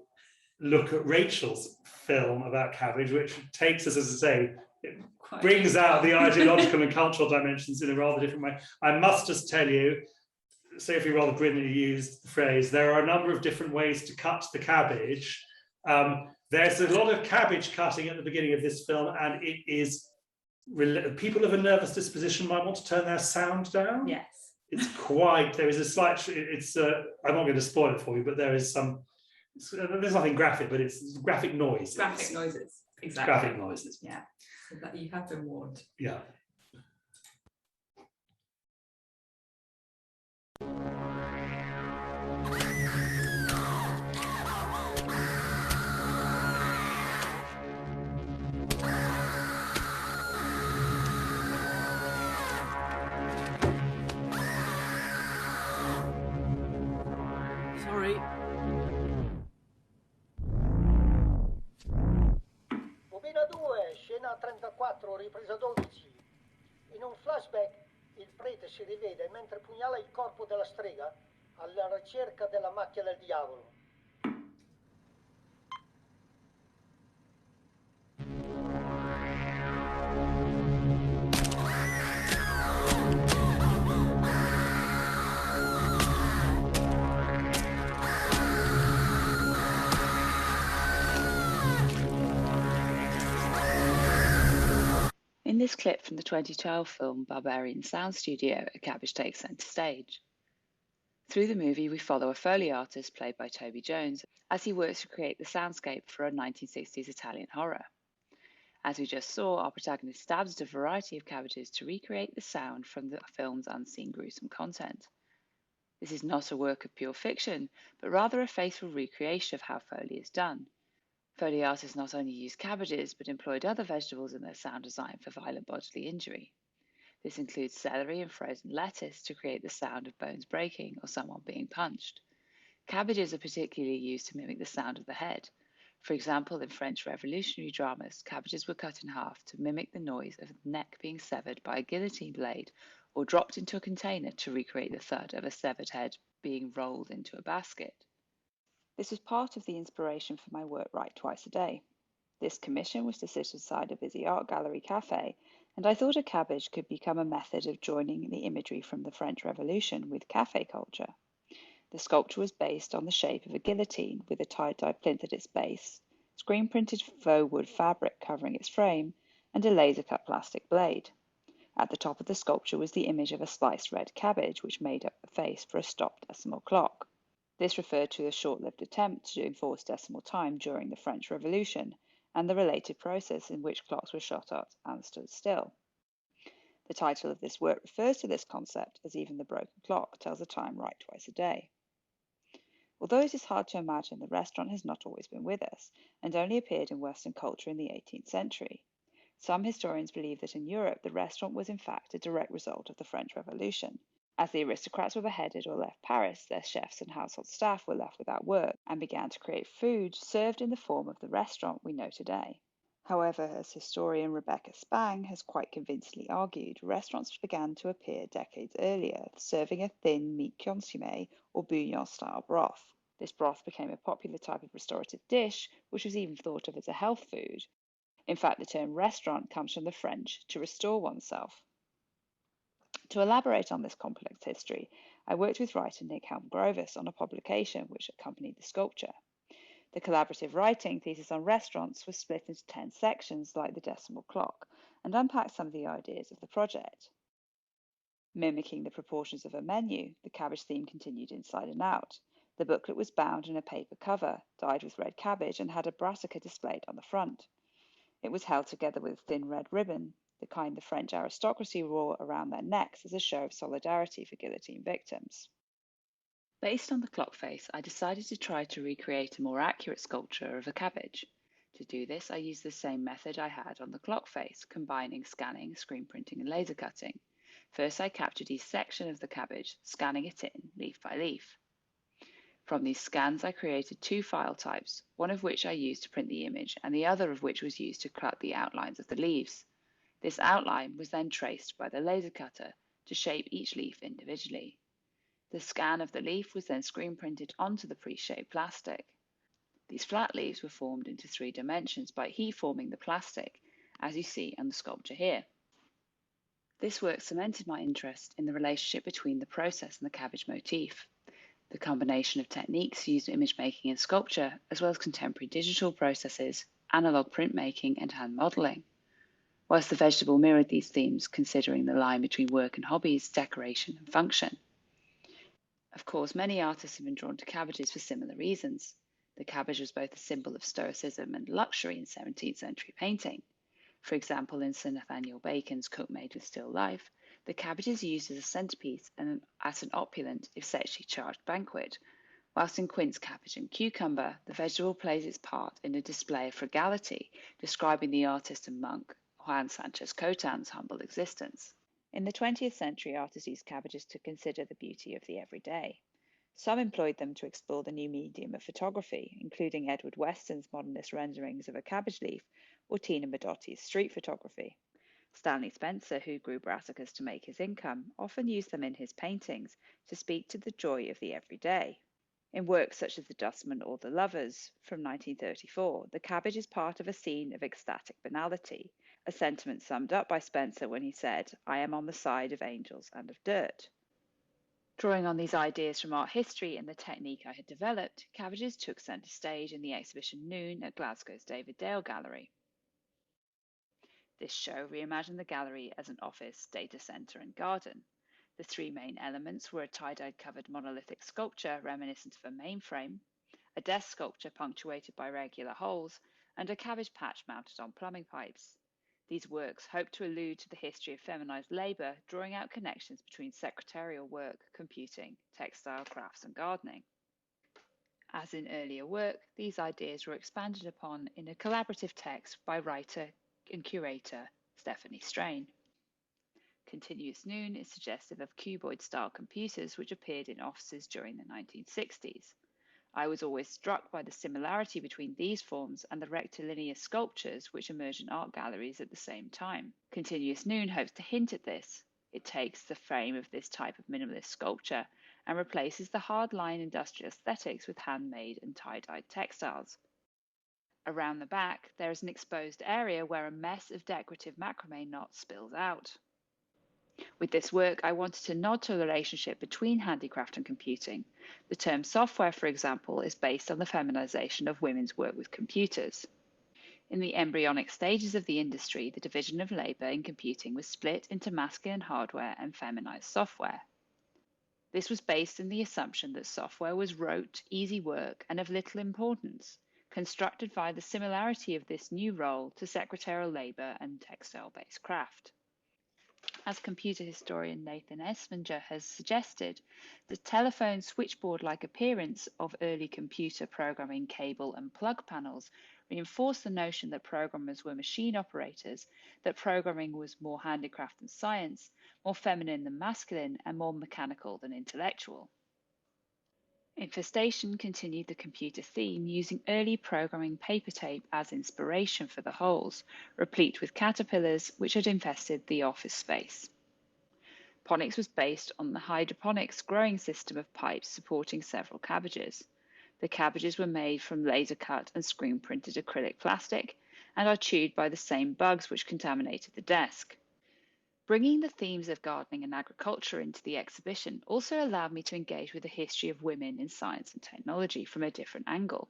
look at Rachel's film about cabbage, which takes us, as I say, it brings out the ideological and cultural dimensions in a rather different way. I must just tell you, Sophie rather brilliantly used the phrase, there are a number of different ways to cut the cabbage. There's a lot of cabbage cutting at the beginning of this film, and it is, people of a nervous disposition might want to turn their sound down. Yes. It's quite, there is a slight, I'm not going to spoil it for you, but there is some, there's nothing graphic, but it's graphic noises. Graphic noises, exactly. Graphic noises. Yeah, so that you have been warned. Yeah. Sorry. 2002, scena 34, ripresa 12. In un flashback il prete si rivede mentre pugnala il corpo della strega alla ricerca della macchia del diavolo. In this clip from the 2012 film Barbarian Sound Studio, a cabbage takes centre stage. Through the movie, we follow a Foley artist played by Toby Jones as he works to create the soundscape for a 1960s Italian horror. As we just saw, our protagonist stabs at a variety of cabbages to recreate the sound from the film's unseen gruesome content. This is not a work of pure fiction, but rather a faithful recreation of how Foley is done. Foley artists not only used cabbages, but employed other vegetables in their sound design for violent bodily injury. This includes celery and frozen lettuce to create the sound of bones breaking or someone being punched. Cabbages are particularly used to mimic the sound of the head. For example, in French revolutionary dramas, cabbages were cut in half to mimic the noise of the neck being severed by a guillotine blade or dropped into a container to recreate the thud of a severed head being rolled into a basket. This was part of the inspiration for my work Write Twice a Day. This commission was to sit inside a busy art gallery cafe, and I thought a cabbage could become a method of joining the imagery from the French Revolution with cafe culture. The sculpture was based on the shape of a guillotine with a tie-dye plinth at its base, screen-printed faux wood fabric covering its frame, and a laser-cut plastic blade. At the top of the sculpture was the image of a sliced red cabbage, which made up the face for a stopped decimal clock. This referred to a short-lived attempt to enforce decimal time during the French Revolution and the related process in which clocks were shot at and stood still. The title of this work refers to this concept, as even the broken clock tells the time right twice a day. Although it is hard to imagine, the restaurant has not always been with us and only appeared in Western culture in the 18th century. Some historians believe that in Europe the restaurant was in fact a direct result of the French Revolution. As the aristocrats were beheaded or left Paris, their chefs and household staff were left without work and began to create food served in the form of the restaurant we know today. However, as historian Rebecca Spang has quite convincingly argued, restaurants began to appear decades earlier, serving a thin meat consommé or bouillon-style broth. This broth became a popular type of restorative dish, which was even thought of as a health food. In fact, the term restaurant comes from the French to restore oneself. To elaborate on this complex history, I worked with writer Nick Helm-Grovis on a publication which accompanied the sculpture. The collaborative writing thesis on restaurants was split into 10 sections like the decimal clock and unpacked some of the ideas of the project. Mimicking the proportions of a menu, the cabbage theme continued inside and out. The booklet was bound in a paper cover, dyed with red cabbage, and had a brassica displayed on the front. It was held together with thin red ribbon, the kind the French aristocracy wore around their necks as a show of solidarity for guillotine victims. Based on the clock face, I decided to try to recreate a more accurate sculpture of a cabbage. To do this, I used the same method I had on the clock face, combining scanning, screen printing, and laser cutting. First, I captured each section of the cabbage, scanning it in leaf by leaf. From these scans, I created two file types, one of which I used to print the image, and the other of which was used to cut the outlines of the leaves. This outline was then traced by the laser cutter to shape each leaf individually. The scan of the leaf was then screen printed onto the pre-shaped plastic. These flat leaves were formed into 3 dimensions by heat forming the plastic, as you see on the sculpture here. This work cemented my interest in the relationship between the process and the cabbage motif. The combination of techniques used in image making and sculpture, as well as contemporary digital processes, analog printmaking, and hand modelling. Whilst the vegetable mirrored these themes, considering the line between work and hobbies, decoration, and function. Of course, many artists have been drawn to cabbages for similar reasons. The cabbage was both a symbol of stoicism and luxury in 17th century painting. For example, in Sir Nathaniel Bacon's Cook Made with Still Life, the cabbage is used as a centerpiece and at an opulent, if sexually charged banquet, whilst in Quint's Cabbage and Cucumber, the vegetable plays its part in a display of frugality, describing the artist and monk Juan Sanchez Cotan's humble existence. In the 20th century, artists used cabbages to consider the beauty of the everyday. Some employed them to explore the new medium of photography, including Edward Weston's modernist renderings of a cabbage leaf or Tina Modotti's street photography. Stanley Spencer, who grew brassicas to make his income, often used them in his paintings to speak to the joy of the everyday. In works such as The Dustman or The Lovers from 1934, the cabbage is part of a scene of ecstatic banality, a sentiment summed up by Spencer when he said, "I am on the side of angels and of dirt." Drawing on these ideas from art history and the technique I had developed, cabbages took centre stage in the exhibition Noon at Glasgow's David Dale Gallery. This show reimagined the gallery as an office, data centre and garden. The 3 main elements were a tie-dyed covered monolithic sculpture reminiscent of a mainframe, a desk sculpture punctuated by regular holes, and a cabbage patch mounted on plumbing pipes. These works hope to allude to the history of feminized labour, drawing out connections between secretarial work, computing, textile crafts and gardening. As in earlier work, these ideas were expanded upon in a collaborative text by writer and curator Stephanie Strain. Continuous Noon is suggestive of cuboid-style computers which appeared in offices during the 1960s. I was always struck by the similarity between these forms and the rectilinear sculptures which emerged in art galleries at the same time. Continuous Noon hopes to hint at this. It takes the frame of this type of minimalist sculpture and replaces the hard-line industrial aesthetics with handmade and tie-dyed textiles. Around the back, there is an exposed area where a mess of decorative macrame knots spills out. With this work, I wanted to nod to the relationship between handicraft and computing. The term software, for example, is based on the feminization of women's work with computers. In the embryonic stages of the industry, the division of labor in computing was split into masculine hardware and feminized software. This was based on the assumption that software was rote, easy work and of little importance, constructed via the similarity of this new role to secretarial labor and textile-based craft. As computer historian Nathan Esfinger has suggested, the telephone switchboard-like appearance of early computer programming cable and plug panels reinforced the notion that programmers were machine operators, that programming was more handicraft than science, more feminine than masculine, and more mechanical than intellectual. Infestation continued the computer theme, using early programming paper tape as inspiration for the holes, replete with caterpillars which had infested the office space. Ponix was based on the hydroponics growing system of pipes supporting several cabbages. The cabbages were made from laser-cut and screen-printed acrylic plastic and are chewed by the same bugs which contaminated the desk. Bringing the themes of gardening and agriculture into the exhibition also allowed me to engage with the history of women in science and technology from a different angle.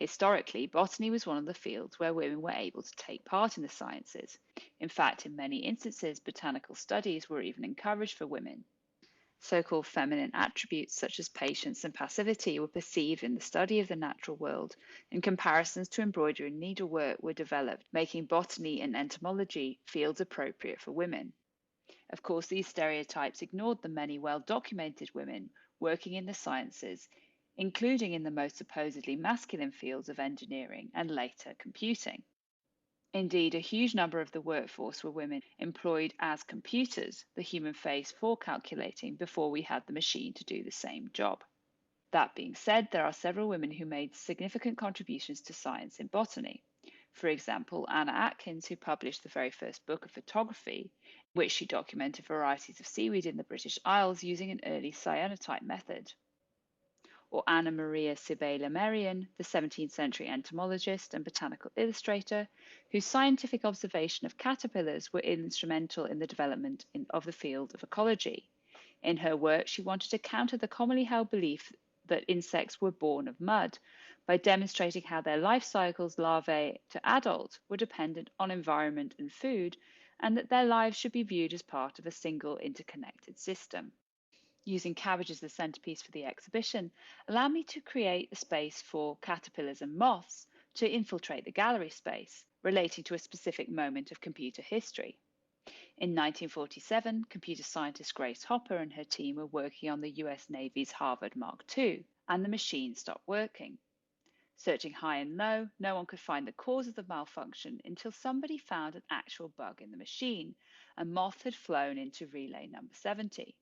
Historically, botany was one of the fields where women were able to take part in the sciences. In fact, in many instances, botanical studies were even encouraged for women. So-called feminine attributes such as patience and passivity were perceived in the study of the natural world, and comparisons to embroidery and needlework were developed, making botany and entomology fields appropriate for women. Of course, these stereotypes ignored the many well-documented women working in the sciences, including in the most supposedly masculine fields of engineering and later computing. Indeed, a huge number of the workforce were women employed as computers, the human face for calculating before we had the machine to do the same job. That being said, there are several women who made significant contributions to science in botany. For example, Anna Atkins, who published the very first book of photography, in which she documented varieties of seaweed in the British Isles using an early cyanotype method. Or Anna Maria Sibela Merian, the 17th century entomologist and botanical illustrator, whose scientific observation of caterpillars were instrumental in the development of the field of ecology. In her work, she wanted to counter the commonly held belief that insects were born of mud by demonstrating how their life cycles, larvae to adult, were dependent on environment and food, and that their lives should be viewed as part of a single interconnected system. Using cabbage as the centerpiece for the exhibition allowed me to create a space for caterpillars and moths to infiltrate the gallery space, relating to a specific moment of computer history. In 1947, computer scientist Grace Hopper and her team were working on the US Navy's Harvard Mark II, and the machine stopped working. Searching high and low, no one could find the cause of the malfunction until somebody found an actual bug in the machine. A moth had flown into relay number 70.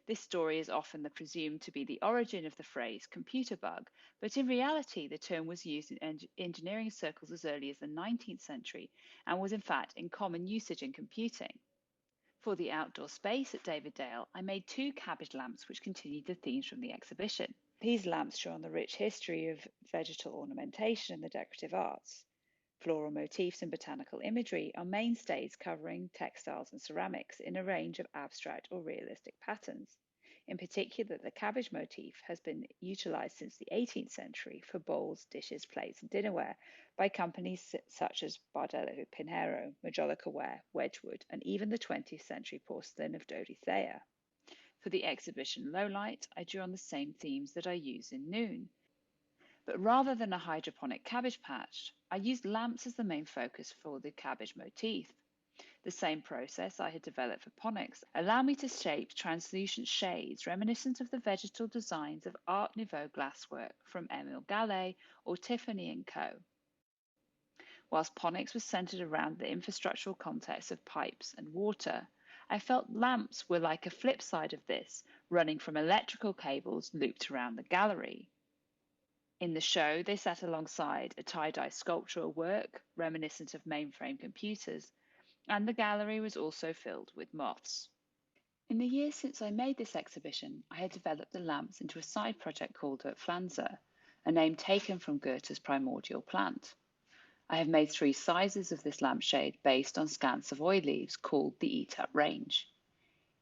This story is often presumed to be the origin of the phrase computer bug, but in reality the term was used in engineering circles as early as the 19th century and was in fact in common usage in computing. For the outdoor space at David Dale, I made 2 cabbage lamps which continued the themes from the exhibition. These lamps show on the rich history of vegetal ornamentation and the decorative arts. Floral motifs and botanical imagery are mainstays covering textiles and ceramics in a range of abstract or realistic patterns. In particular, the cabbage motif has been utilized since the 18th century for bowls, dishes, plates, and dinnerware by companies such as Bardello Pinheiro, Majolica Ware, Wedgwood, and even the 20th century porcelain of Dorothea. For the exhibition Lowlight, I drew on the same themes that I use in Noon. But rather than a hydroponic cabbage patch, I used lamps as the main focus for the cabbage motif. The same process I had developed for ponics allowed me to shape translucent shades reminiscent of the vegetal designs of Art Nouveau glasswork from Émile Gallet or Tiffany & Co. Whilst ponics was centered around the infrastructural context of pipes and water, I felt lamps were like a flip side of this, running from electrical cables looped around the gallery. In the show, they sat alongside a tie-dye sculptural work reminiscent of mainframe computers, and the gallery was also filled with moths. In the years since I made this exhibition, I had developed the lamps into a side project called Pflanze, a name taken from Goethe's primordial plant. I have made 3 sizes of this lampshade based on scant Savoy leaves called the Eat-Up range.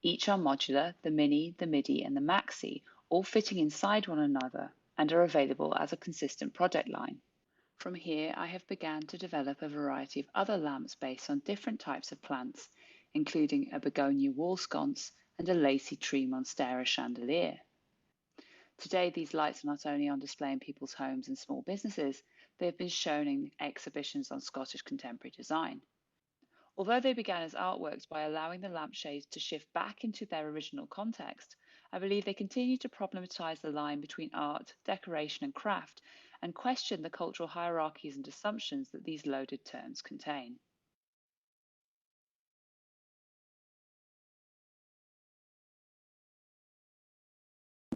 Each are modular, the Mini, the Midi, and the Maxi, all fitting inside one another, and are available as a consistent product line. From here, I have begun to develop a variety of other lamps based on different types of plants, including a begonia wall sconce and a lacy tree monstera chandelier. Today, these lights are not only on display in people's homes and small businesses, they have been shown in exhibitions on Scottish contemporary design. Although they began as artworks by allowing the lampshades to shift back into their original context, I believe they continue to problematize the line between art, decoration, and craft, and question the cultural hierarchies and assumptions that these loaded terms contain.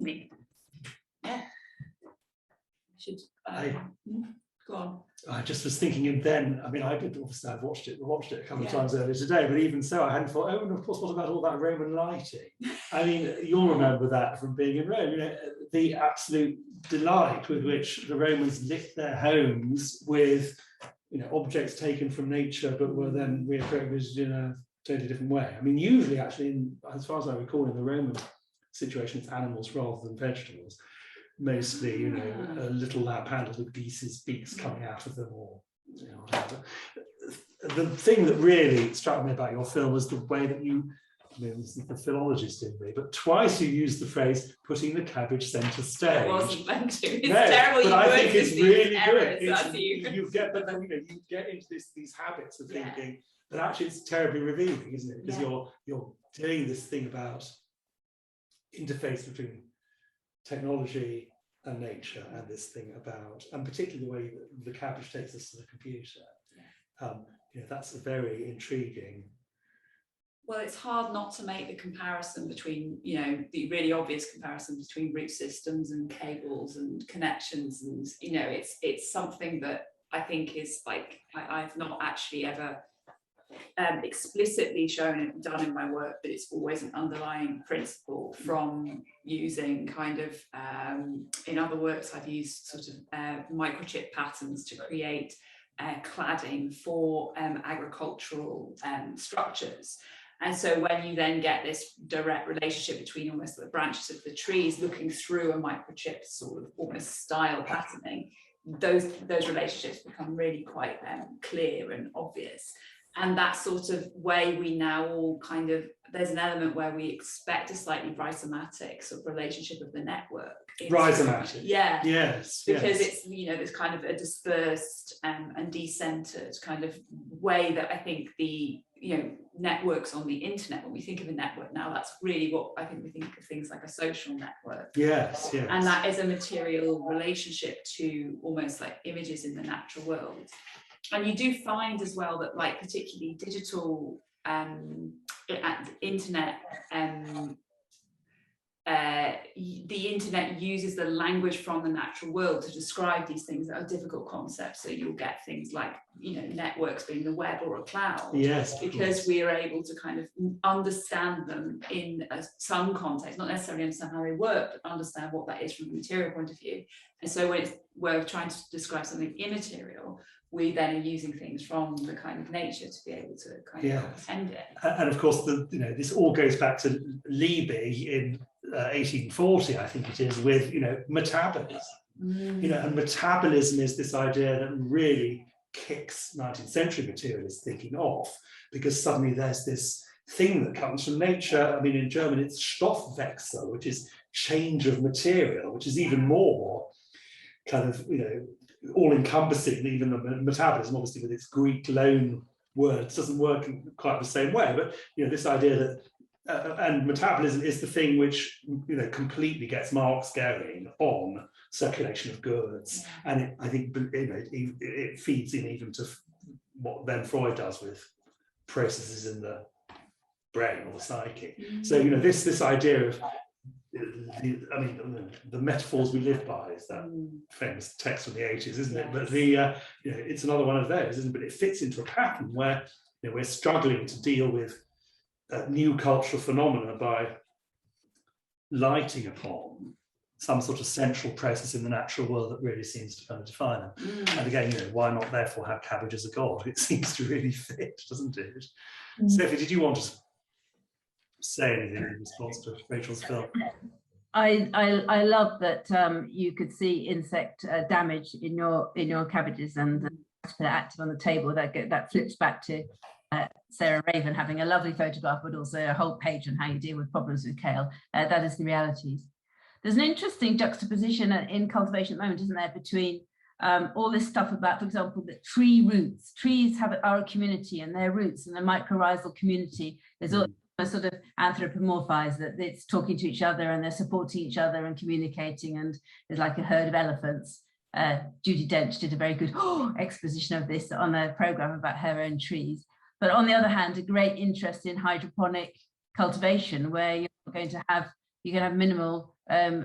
Yeah. Go on. I just was thinking, and then, I mean, I've watched it a couple of times earlier today, but even so, I hadn't thought, oh, and of course, what about all that Roman lighting? I mean, you'll remember that from being in Rome, you know, the absolute delight with which the Romans lit their homes with, you know, objects taken from nature, but were then reappropriated in a totally different way. I mean, usually, actually, as far as I recall, in the Roman situation, it's animals rather than vegetables. Mostly, you know, a little lamp handled with geese's beaks coming out of them, or you know, whatever. The thing that really struck me about your film was the way that you, I mean, this is the philologist in me, but twice you used the phrase "putting the cabbage centre stage." It wasn't meant to. It's terrible. But I think it's really good. You You get, but then you know, you get into these habits of thinking, but actually it's terribly revealing, isn't it? Because Yeah. you're doing this thing about interface between technology and nature, and this thing about, and particularly the way that the cabbage takes us to the computer. You know, that's a very intriguing. Well, it's hard not to make the comparison between, you know, the really obvious comparison between root systems and cables and connections, and you know, it's something that I think is like I've not actually ever explicitly shown and done in my work, but it's always an underlying principle from using kind of in other works I've used sort of microchip patterns to create cladding for agricultural structures. And so when you then get this direct relationship between almost the branches of the trees looking through a microchip sort of almost style patterning, those relationships become really quite clear and obvious. And that sort of way we now all kind of, there's an element where we expect a slightly rhizomatic sort of relationship of the network. Rhizomatic. Yeah. Yes. Because it's, you know, there's kind of a dispersed and decentered kind of way that I think the, you know, networks on the internet, when we think of a network now, that's really what I think we think of things like a social network. Yes, yes. And that is a material relationship to almost like images in the natural world. And you do find as well that, like, particularly digital and internet, the internet uses the language from the natural world to describe these things that are difficult concepts. So you'll get things like, you know, networks being the web or a cloud. Yes, because we are able to kind of understand them in some context, not necessarily understand how they work, but understand what that is from a material point of view. And so when we're trying to describe something immaterial, we then are using things from the kind of nature to be able to kind of comprehend it. And of course, you know, this all goes back to Lieby in 1840, I think it is, with, you know, metabolism. You know, and metabolism is this idea that really kicks 19th century materialist thinking off, because suddenly there's this thing that comes from nature. I mean, in German, it's Stoffwechsel, which is change of material, which is even more kind of, you know, all-encompassing. Even the metabolism, obviously, with its Greek loan words, doesn't work in quite the same way. But, you know, this idea that and metabolism is the thing which, you know, completely gets Marx going on circulation of goods, and I think, you know, it feeds in even to what then Freud does with processes in the brain or the psyche. So, you know, this idea of the metaphors we live by is that famous text from the 80s, isn't it? But you know, it's another one of those, isn't it? But it fits into a pattern where, you know, we're struggling to deal with new cultural phenomena by lighting upon some sort of central process in the natural world that really seems to kind of define them. And again, you know, why not therefore have cabbage as a god? It seems to really fit, doesn't it? Sophie, did you want to say anything in response to Rachel's film? I love that you could see insect damage in your cabbages, and active on the table. That flips back to Sarah Raven having a lovely photograph, but also a whole page on how you deal with problems with kale. That is the realities. There's an interesting juxtaposition in cultivation at the moment, isn't there, between all this stuff about, for example, the tree roots. Trees are a community, and their roots and the mycorrhizal community is all sort of anthropomorphized, that it's talking to each other and they're supporting each other and communicating, and there's like a herd of elephants. Judi Dench did a very good exposition of this on a program about her own trees. But on the other hand, a great interest in hydroponic cultivation, where you're going to have minimal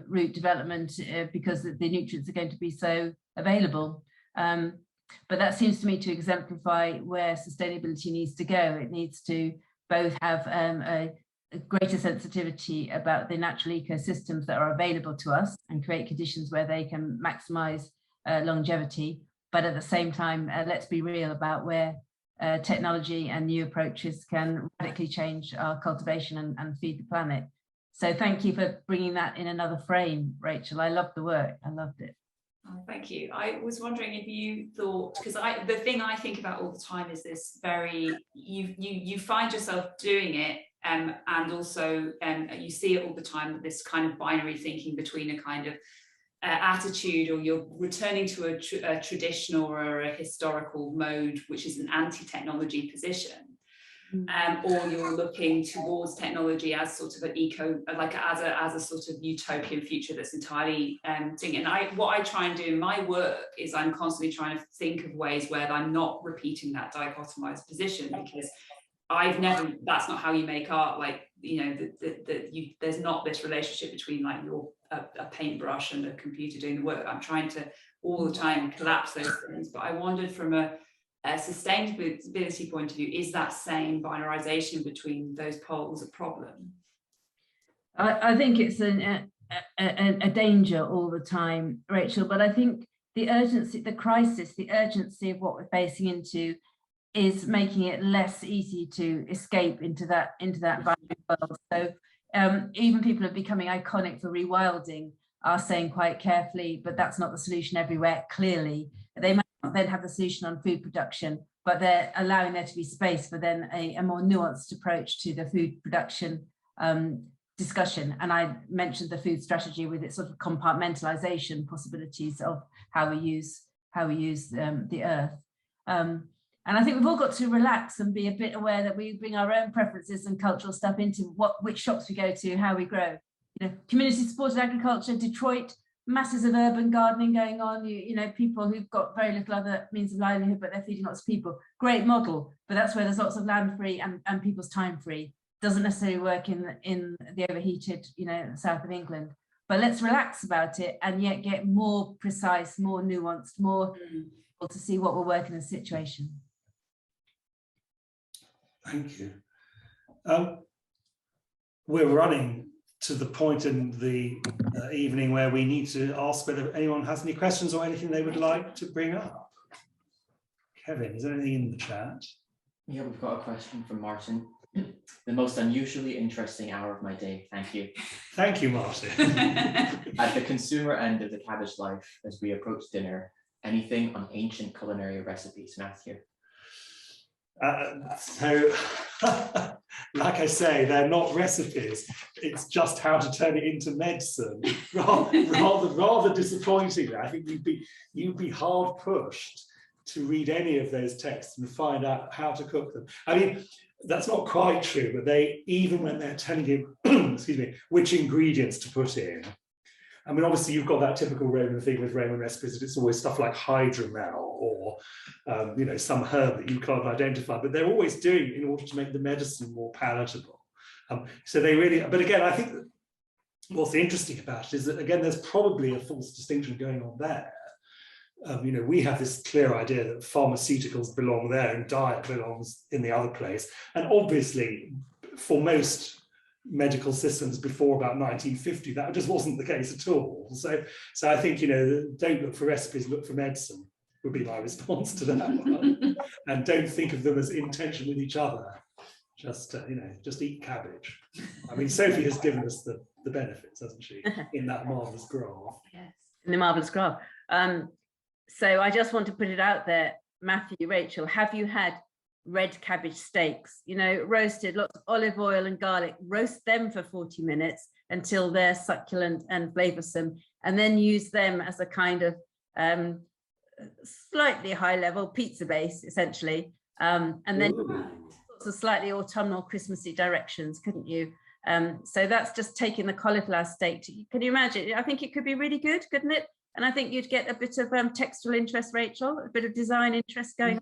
root development because the nutrients are going to be so available. But that seems to me to exemplify where sustainability needs to go. It needs to both have a greater sensitivity about the natural ecosystems that are available to us and create conditions where they can maximize longevity. But at the same time, let's be real about where technology and new approaches can radically change our cultivation and feed the planet. So thank you for bringing that in another frame, Rachel. I loved the work. I loved it. Oh, thank you. I was wondering if you thought, because the thing I think about all the time is this very, you find yourself doing it, and also you see it all the time, this kind of binary thinking between a kind of attitude, or you're returning to a traditional or a historical mode, which is an anti-technology position, or you're looking towards technology as sort of an as a sort of utopian future that's entirely thing. And what I try and do in my work is I'm constantly trying to think of ways where I'm not repeating that dichotomized position, because that's not how you make art. Like, you know, there's not this relationship between like a paintbrush and a computer doing the work. I'm trying to all the time collapse those things. But I wondered, from a sustainability point of view, is that same binarization between those poles a problem? I think it's a danger all the time, Rachel, but I think the urgency, the crisis, the urgency of what we're facing into is making it less easy to escape into that binary world. So even people who are becoming iconic for rewilding are saying quite carefully, but that's not the solution everywhere, clearly. They might not then have the solution on food production, but they're allowing there to be space for then a more nuanced approach to the food production discussion. And I mentioned the food strategy with its sort of compartmentalization possibilities of how we use the earth. And I think we've all got to relax and be a bit aware that we bring our own preferences and cultural stuff into which shops we go to, how we grow. You know, community supported agriculture, Detroit, masses of urban gardening going on, you know, people who've got very little other means of livelihood, but they're feeding lots of people. Great model, but that's where there's lots of land free and people's time free. Doesn't necessarily work in the overheated, you know, south of England. But let's relax about it and yet get more precise, more nuanced, more able to see what will work in a situation. Thank you. We're running to the point in the evening where we need to ask whether anyone has any questions or anything they would like to bring up. Kevin, is there anything in the chat? Yeah, we've got a question from Martin. The most unusually interesting hour of my day. Thank you. Thank you, Martin. At the consumer end of the cabbage life, as we approach dinner, anything on ancient culinary recipes, Matthew? So, like I say, they're not recipes. It's just how to turn it into medicine. Rather disappointingly, I think you'd be hard pushed to read any of those texts and find out how to cook them. I mean, that's not quite true, but even when they're telling you, excuse me, which ingredients to put in. I mean, obviously you've got that typical Roman thing with Roman recipes, that it's always stuff like hydromel or, you know, some herb that you can't identify, but they're always doing it in order to make the medicine more palatable. So they really, but again, I think that what's interesting about it is that, again, there's probably a false distinction going on there. You know, we have this clear idea that pharmaceuticals belong there and diet belongs in the other place. And obviously, for most medical systems before about 1950, that just wasn't the case at all. So I think, you know, don't look for recipes, look for medicine would be my response to that one. And don't think of them as in tension with each other. Just, you know, just eat cabbage. I mean, Sophie has given us the benefits, hasn't she, in that marvellous graph. Yes, in the marvellous graph. So I just want to put it out there, Matthew, Rachel, have you had red cabbage steaks, you know, roasted, lots of olive oil and garlic, roast them for 40 minutes until they're succulent and flavoursome, and then use them as a kind of slightly high level pizza base, essentially. And then sorts of slightly autumnal Christmassy directions, couldn't you? So that's just taking the cauliflower steak. Can you imagine? I think it could be really good, couldn't it? And I think you'd get a bit of textual interest, Rachel, a bit of design interest going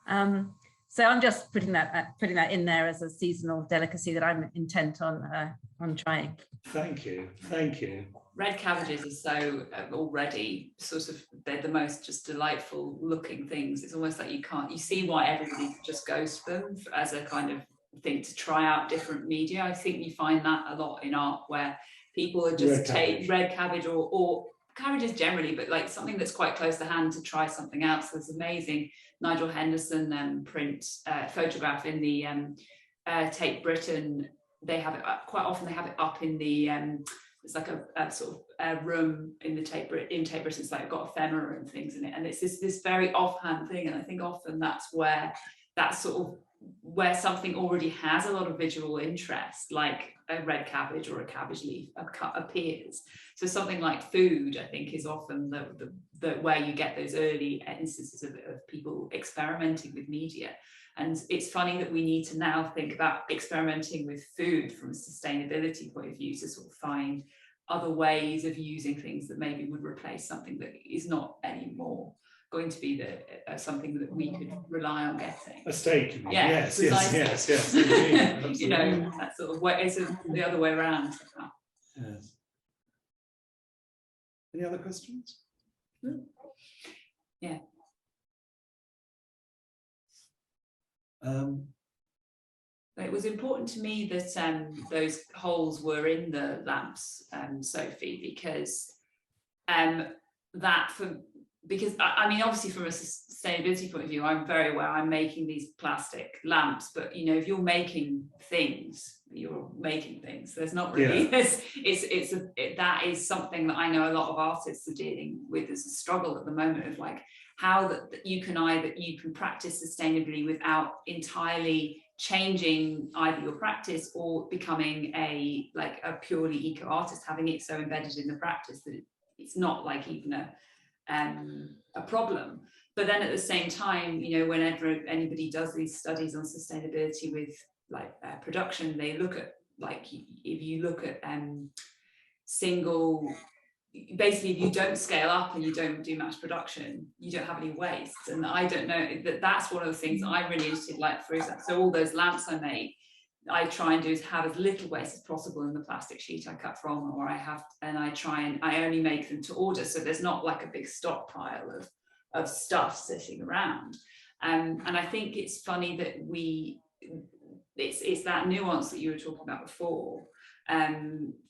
on. So I'm just putting that in there as a seasonal delicacy that I'm intent on trying. Thank you, thank you. Red cabbages are so already sort of, they're the most just delightful looking things. It's almost like you see why everybody just goes for them as a kind of thing to try out different media. I think you find that a lot in art, where people are just take red cabbage or cabbages generally, but like something that's quite close to hand to try something else. There's amazing Nigel Henderson print photograph in the Tate Britain. They have it quite often. They have it up in the it's like a sort of room in the Tate Britain. It's like got ephemera and things in it, and it's this very offhand thing. And I think often that's where something already has a lot of visual interest, like a red cabbage or a cabbage leaf appears. So something like food, I think, is often the where you get those early instances of people experimenting with media. And it's funny that we need to now think about experimenting with food from a sustainability point of view to sort of find other ways of using things that maybe would replace something that is not anymore going to be something that we could rely on getting. A steak, you mean? Yeah, Yes, precisely. yes. Indeed, you know, that sort of way, it's the other way around. Yes. Any other questions? Yeah. It was important to me that those holes were in the lamps, Sophie, because because I mean, obviously from a sustainability point of view, I'm very aware I'm making these plastic lamps, but you know, if you're making things, you're making things. There's not really this. That is something that I know a lot of artists are dealing with as a struggle at the moment of like how that you can practice sustainably without entirely changing either your practice or becoming a purely eco artist, having it so embedded in the practice that it's not like even a problem. But then at the same time, you know, whenever anybody does these studies on sustainability with production, they look at if you look at basically if you don't scale up and you don't do mass production, you don't have any waste. And I don't know that's one of the things I'm really interested, like for example, so all those lamps I make, I try and do is have as little waste as possible in the plastic sheet I cut from, or I only make them to order, so there's not like a big stockpile of stuff sitting around. And I think it's funny that it's that nuance that you were talking about before,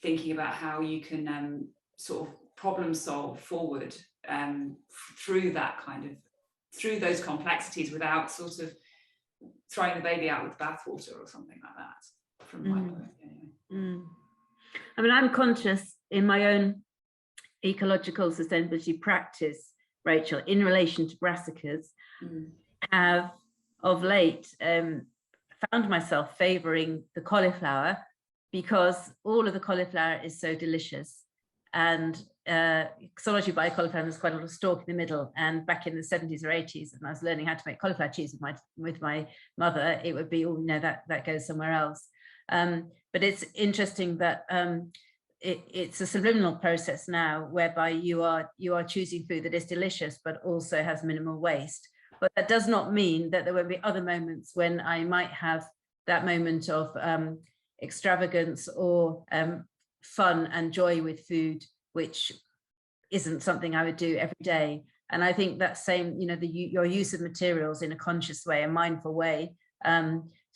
thinking about how you can sort of problem solve forward through those complexities without sort of throwing the baby out with the bathwater or something like that, from my point of view. I mean, I'm conscious in my own ecological sustainability practice, Rachel, in relation to brassicas, have of late found myself favouring the cauliflower because all of the cauliflower is so delicious. And ecology by cauliflower, there's quite a lot of stalk in the middle. And back in the 70s or 80s, and I was learning how to make cauliflower cheese with my mother, it would be, oh no, that goes somewhere else. But it's interesting that it's a subliminal process now, whereby you are choosing food that is delicious but also has minimal waste. But that does not mean that there won't be other moments when I might have that moment of extravagance or fun and joy with food, which isn't something I would do every day. And I think that same, you know, your use of materials in a conscious way, a mindful way,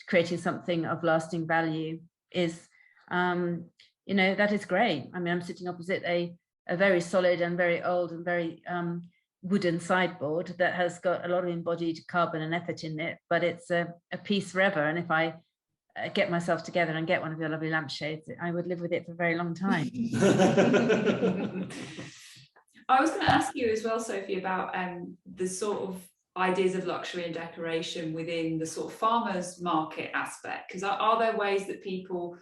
creating something of lasting value is, you know, that is great. I mean, I'm sitting opposite a very solid and very old and very wooden sideboard that has got a lot of embodied carbon and effort in it, but it's a piece forever. And if I get myself together and get one of your lovely lampshades, I would live with it for a very long time. I was going to ask you as well, Sophie, about the sort of ideas of luxury and decoration within the sort of farmers market aspect, because are there ways that people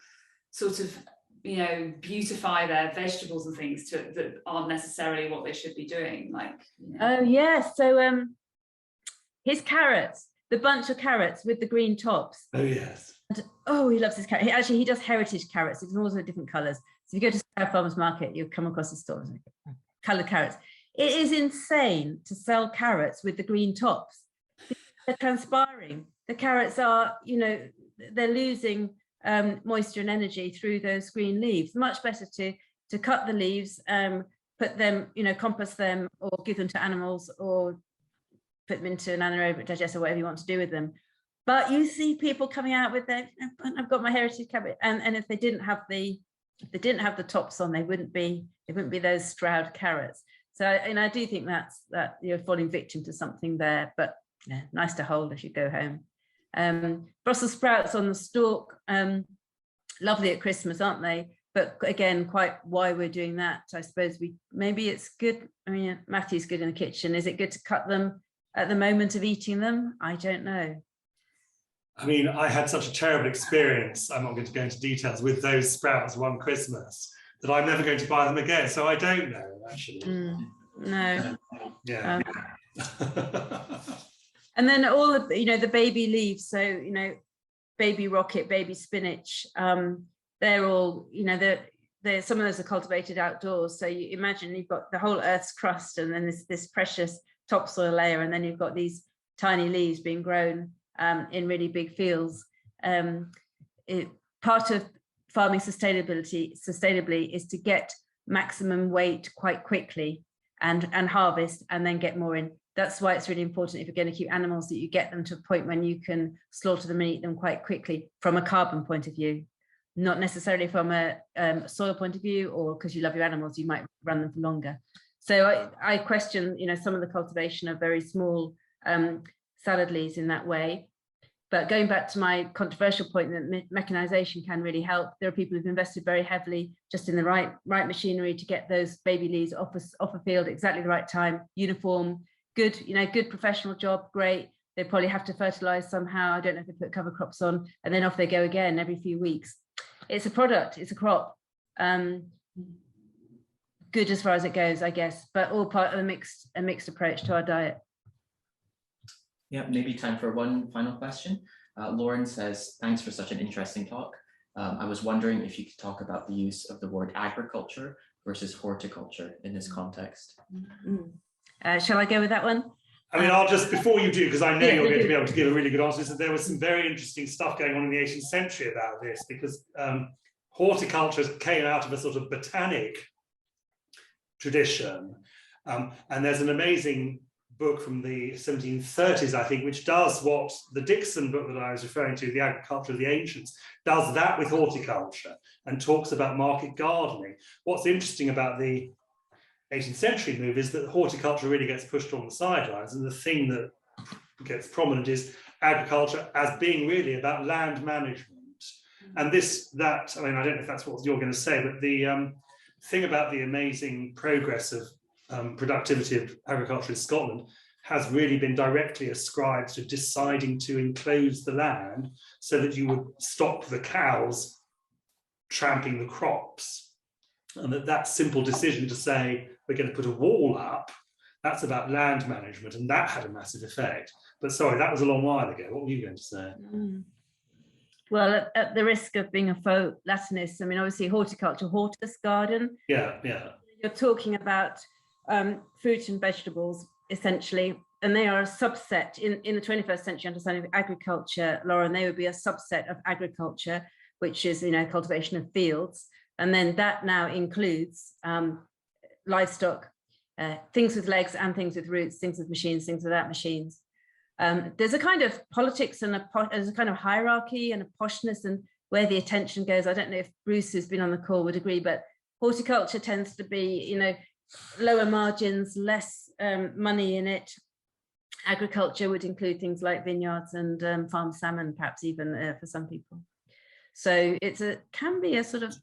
sort of, you know, beautify their vegetables and things that aren't necessarily what they should be doing, like, you know? Oh yes, so his carrots, the bunch of carrots with the green tops. Oh yes. And, oh, he loves his carrot. He does heritage carrots. It's also different colours. So if you go to Sky Farmers Market, you'll come across the stores, coloured carrots. It is insane to sell carrots with the green tops. They're transpiring. The carrots are, you know, they're losing moisture and energy through those green leaves. Much better to cut the leaves, put them, you know, compost them or give them to animals or put them into an anaerobic digester, whatever you want to do with them. But you see people coming out with their, I've got my heritage cabbage, and if they didn't have the tops on, they wouldn't be those Stroud carrots. So, and I do think that you're falling victim to something there, but yeah, nice to hold as you go home. Brussels sprouts on the stalk, lovely at Christmas, aren't they? But again, quite why we're doing that, I suppose maybe it's good. I mean, Matthew's good in the kitchen. Is it good to cut them at the moment of eating them? I don't know. I mean, I had such a terrible experience, I'm not going to go into details, with those sprouts one Christmas, that I'm never going to buy them again. So I don't know, actually. No. Yeah. And then all of, the baby leaves, so, baby rocket, baby spinach, they're all, they're some of those are cultivated outdoors. So you imagine you've got the whole Earth's crust, and then this precious topsoil layer, and then you've got these tiny leaves being grown in really big fields. Part of farming sustainably is to get maximum weight quite quickly and harvest, and then get more in. That's why it's really important, if you're going to keep animals, that you get them to a point when you can slaughter them and eat them quite quickly from a carbon point of view, not necessarily from a soil point of view, or because you love your animals, you might run them for longer. So I question, some of the cultivation of very small salad leaves in that way. But going back to my controversial point that mechanization can really help, there are people who've invested very heavily just in the right machinery to get those baby leaves off a field exactly the right time, uniform, good, good professional job, great. They probably have to fertilize somehow. I don't know if they put cover crops on, and then off they go again every few weeks. It's a product, it's a crop. Good as far as it goes, I guess, but all part of a mixed approach to our diet. Yeah, maybe time for one final question. Lauren says, thanks for such an interesting talk. I was wondering if you could talk about the use of the word agriculture versus horticulture in this context. Shall I go with that one? I mean, I'll just, before you do, because I know you're going to be able to give a really good answer, is that there was some very interesting stuff going on in the 18th century about this, because horticulture came out of a sort of botanic tradition. And there's an amazing book from the 1730s, I think, which does what the Dixon book that I was referring to, The Agriculture of the Ancients, does that with horticulture and talks about market gardening. What's interesting about the 18th century move is that horticulture really gets pushed on the sidelines, and the thing that gets prominent is agriculture as being really about land management. And I mean, I don't know if that's what you're going to say, but the thing about the amazing progress of productivity of agriculture in Scotland has really been directly ascribed to deciding to enclose the land so that you would stop the cows tramping the crops. And that simple decision to say, we're going to put a wall up, that's about land management, and that had a massive effect. But sorry, that was a long while ago. What were you going to say? Well, at the risk of being a faux Latinist, I mean, obviously horticulture, hortus, garden. Yeah. You're talking about fruit and vegetables, essentially, and they are a subset in the 21st century understanding of agriculture, Lauren. They would be a subset of agriculture, which is, cultivation of fields. And then that now includes livestock, things with legs and things with roots, things with machines, things without machines. There's a kind of politics and there's a kind of hierarchy and a poshness and where the attention goes. I don't know if Bruce, who's been on the call, would agree, but horticulture tends to be, lower margins, less money in it. Agriculture would include things like vineyards and farmed salmon, perhaps even for some people. So can be a sort of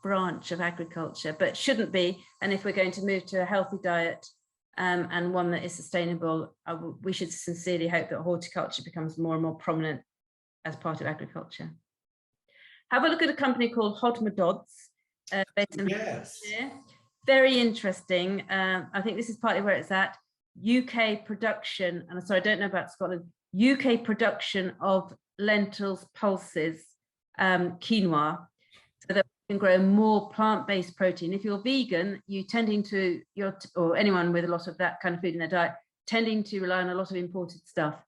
branch of agriculture, but shouldn't be. And if we're going to move to a healthy diet and one that is sustainable, we should sincerely hope that horticulture becomes more and more prominent as part of agriculture. Have a look at a company called Hodmer-Dodds, based in Hampshire. Very interesting. I think this is partly where it's at. UK production, and sorry, I don't know about Scotland, UK production of lentils, pulses, quinoa, so that we can grow more plant-based protein. If you're vegan, or anyone with a lot of that kind of food in their diet, tending to rely on a lot of imported stuff.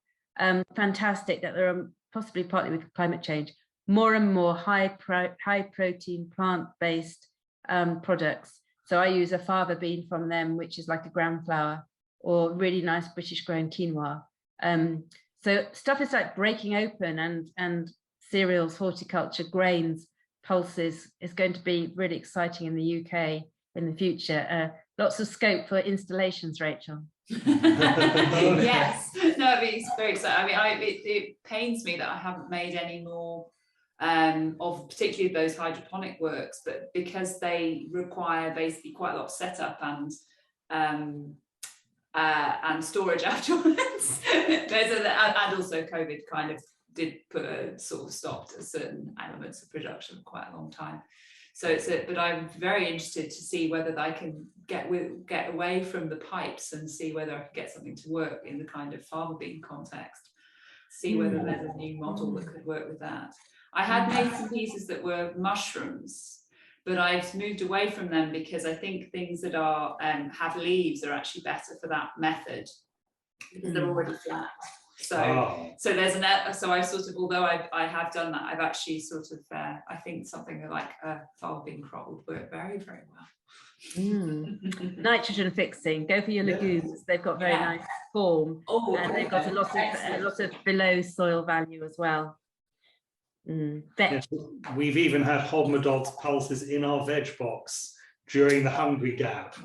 Fantastic that there are, possibly partly with climate change, more and more high protein plant-based products. So I use a fava bean from them, which is like a gram flour, or really nice British grown quinoa. So stuff is like breaking open, and cereals, horticulture, grains, pulses is going to be really exciting in the UK in the future. Lots of scope for installations, Rachel. Yes, no, it's very exciting. I mean, it pains me that I haven't made any more of particularly those hydroponic works, but because they require basically quite a lot of setup and storage afterwards. And also COVID kind of did put a sort of stop to certain elements of production for quite a long time. So but I'm very interested to see whether I can get away from the pipes and see whether I can get something to work in the kind of fava bean context. See whether there's a new model that could work with that. I had made some pieces that were mushrooms, but I've moved away from them because I think things that are have leaves are actually better for that method because they're already flat. So so there's so I sort of, although I have done that, I've actually sort of I think something like a fava bean crop would work very, very well. Nitrogen fixing, go for your legumes. They've got very nice form, and they've got a lot of below soil value as well. Yes, we've even had Hobmadod's pulses in our veg box during the hungry gap.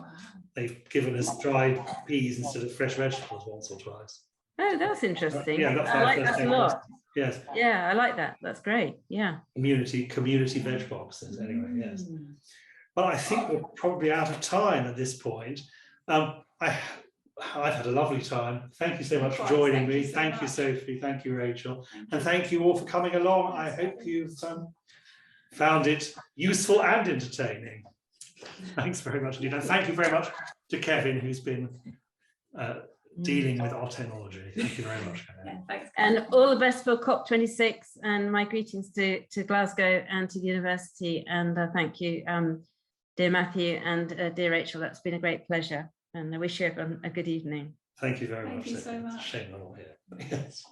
They've given us dried peas instead of fresh vegetables once or twice. Oh, that's interesting. Yeah, that's I like that a lot. Yes. Yeah, I like that. That's great. Yeah. Community veg boxes. Anyway, yes. But I think we're probably out of time at this point. I've had a lovely time. Thank you so much for joining me. Thank you, Sophie. Thank you, Rachel. And thank you all for coming along. I hope you've found it useful and entertaining. Thanks very much indeed. And thank you very much to Kevin, who's been dealing with our technology. Thank you very much. Thanks. And all the best for COP26, and my greetings to Glasgow and to the university. And thank you, dear Matthew and dear Rachel. That's been a great pleasure. And I wish you everyone a good evening. Thank you very much. Thank you so much. Shame we're not here. Yes.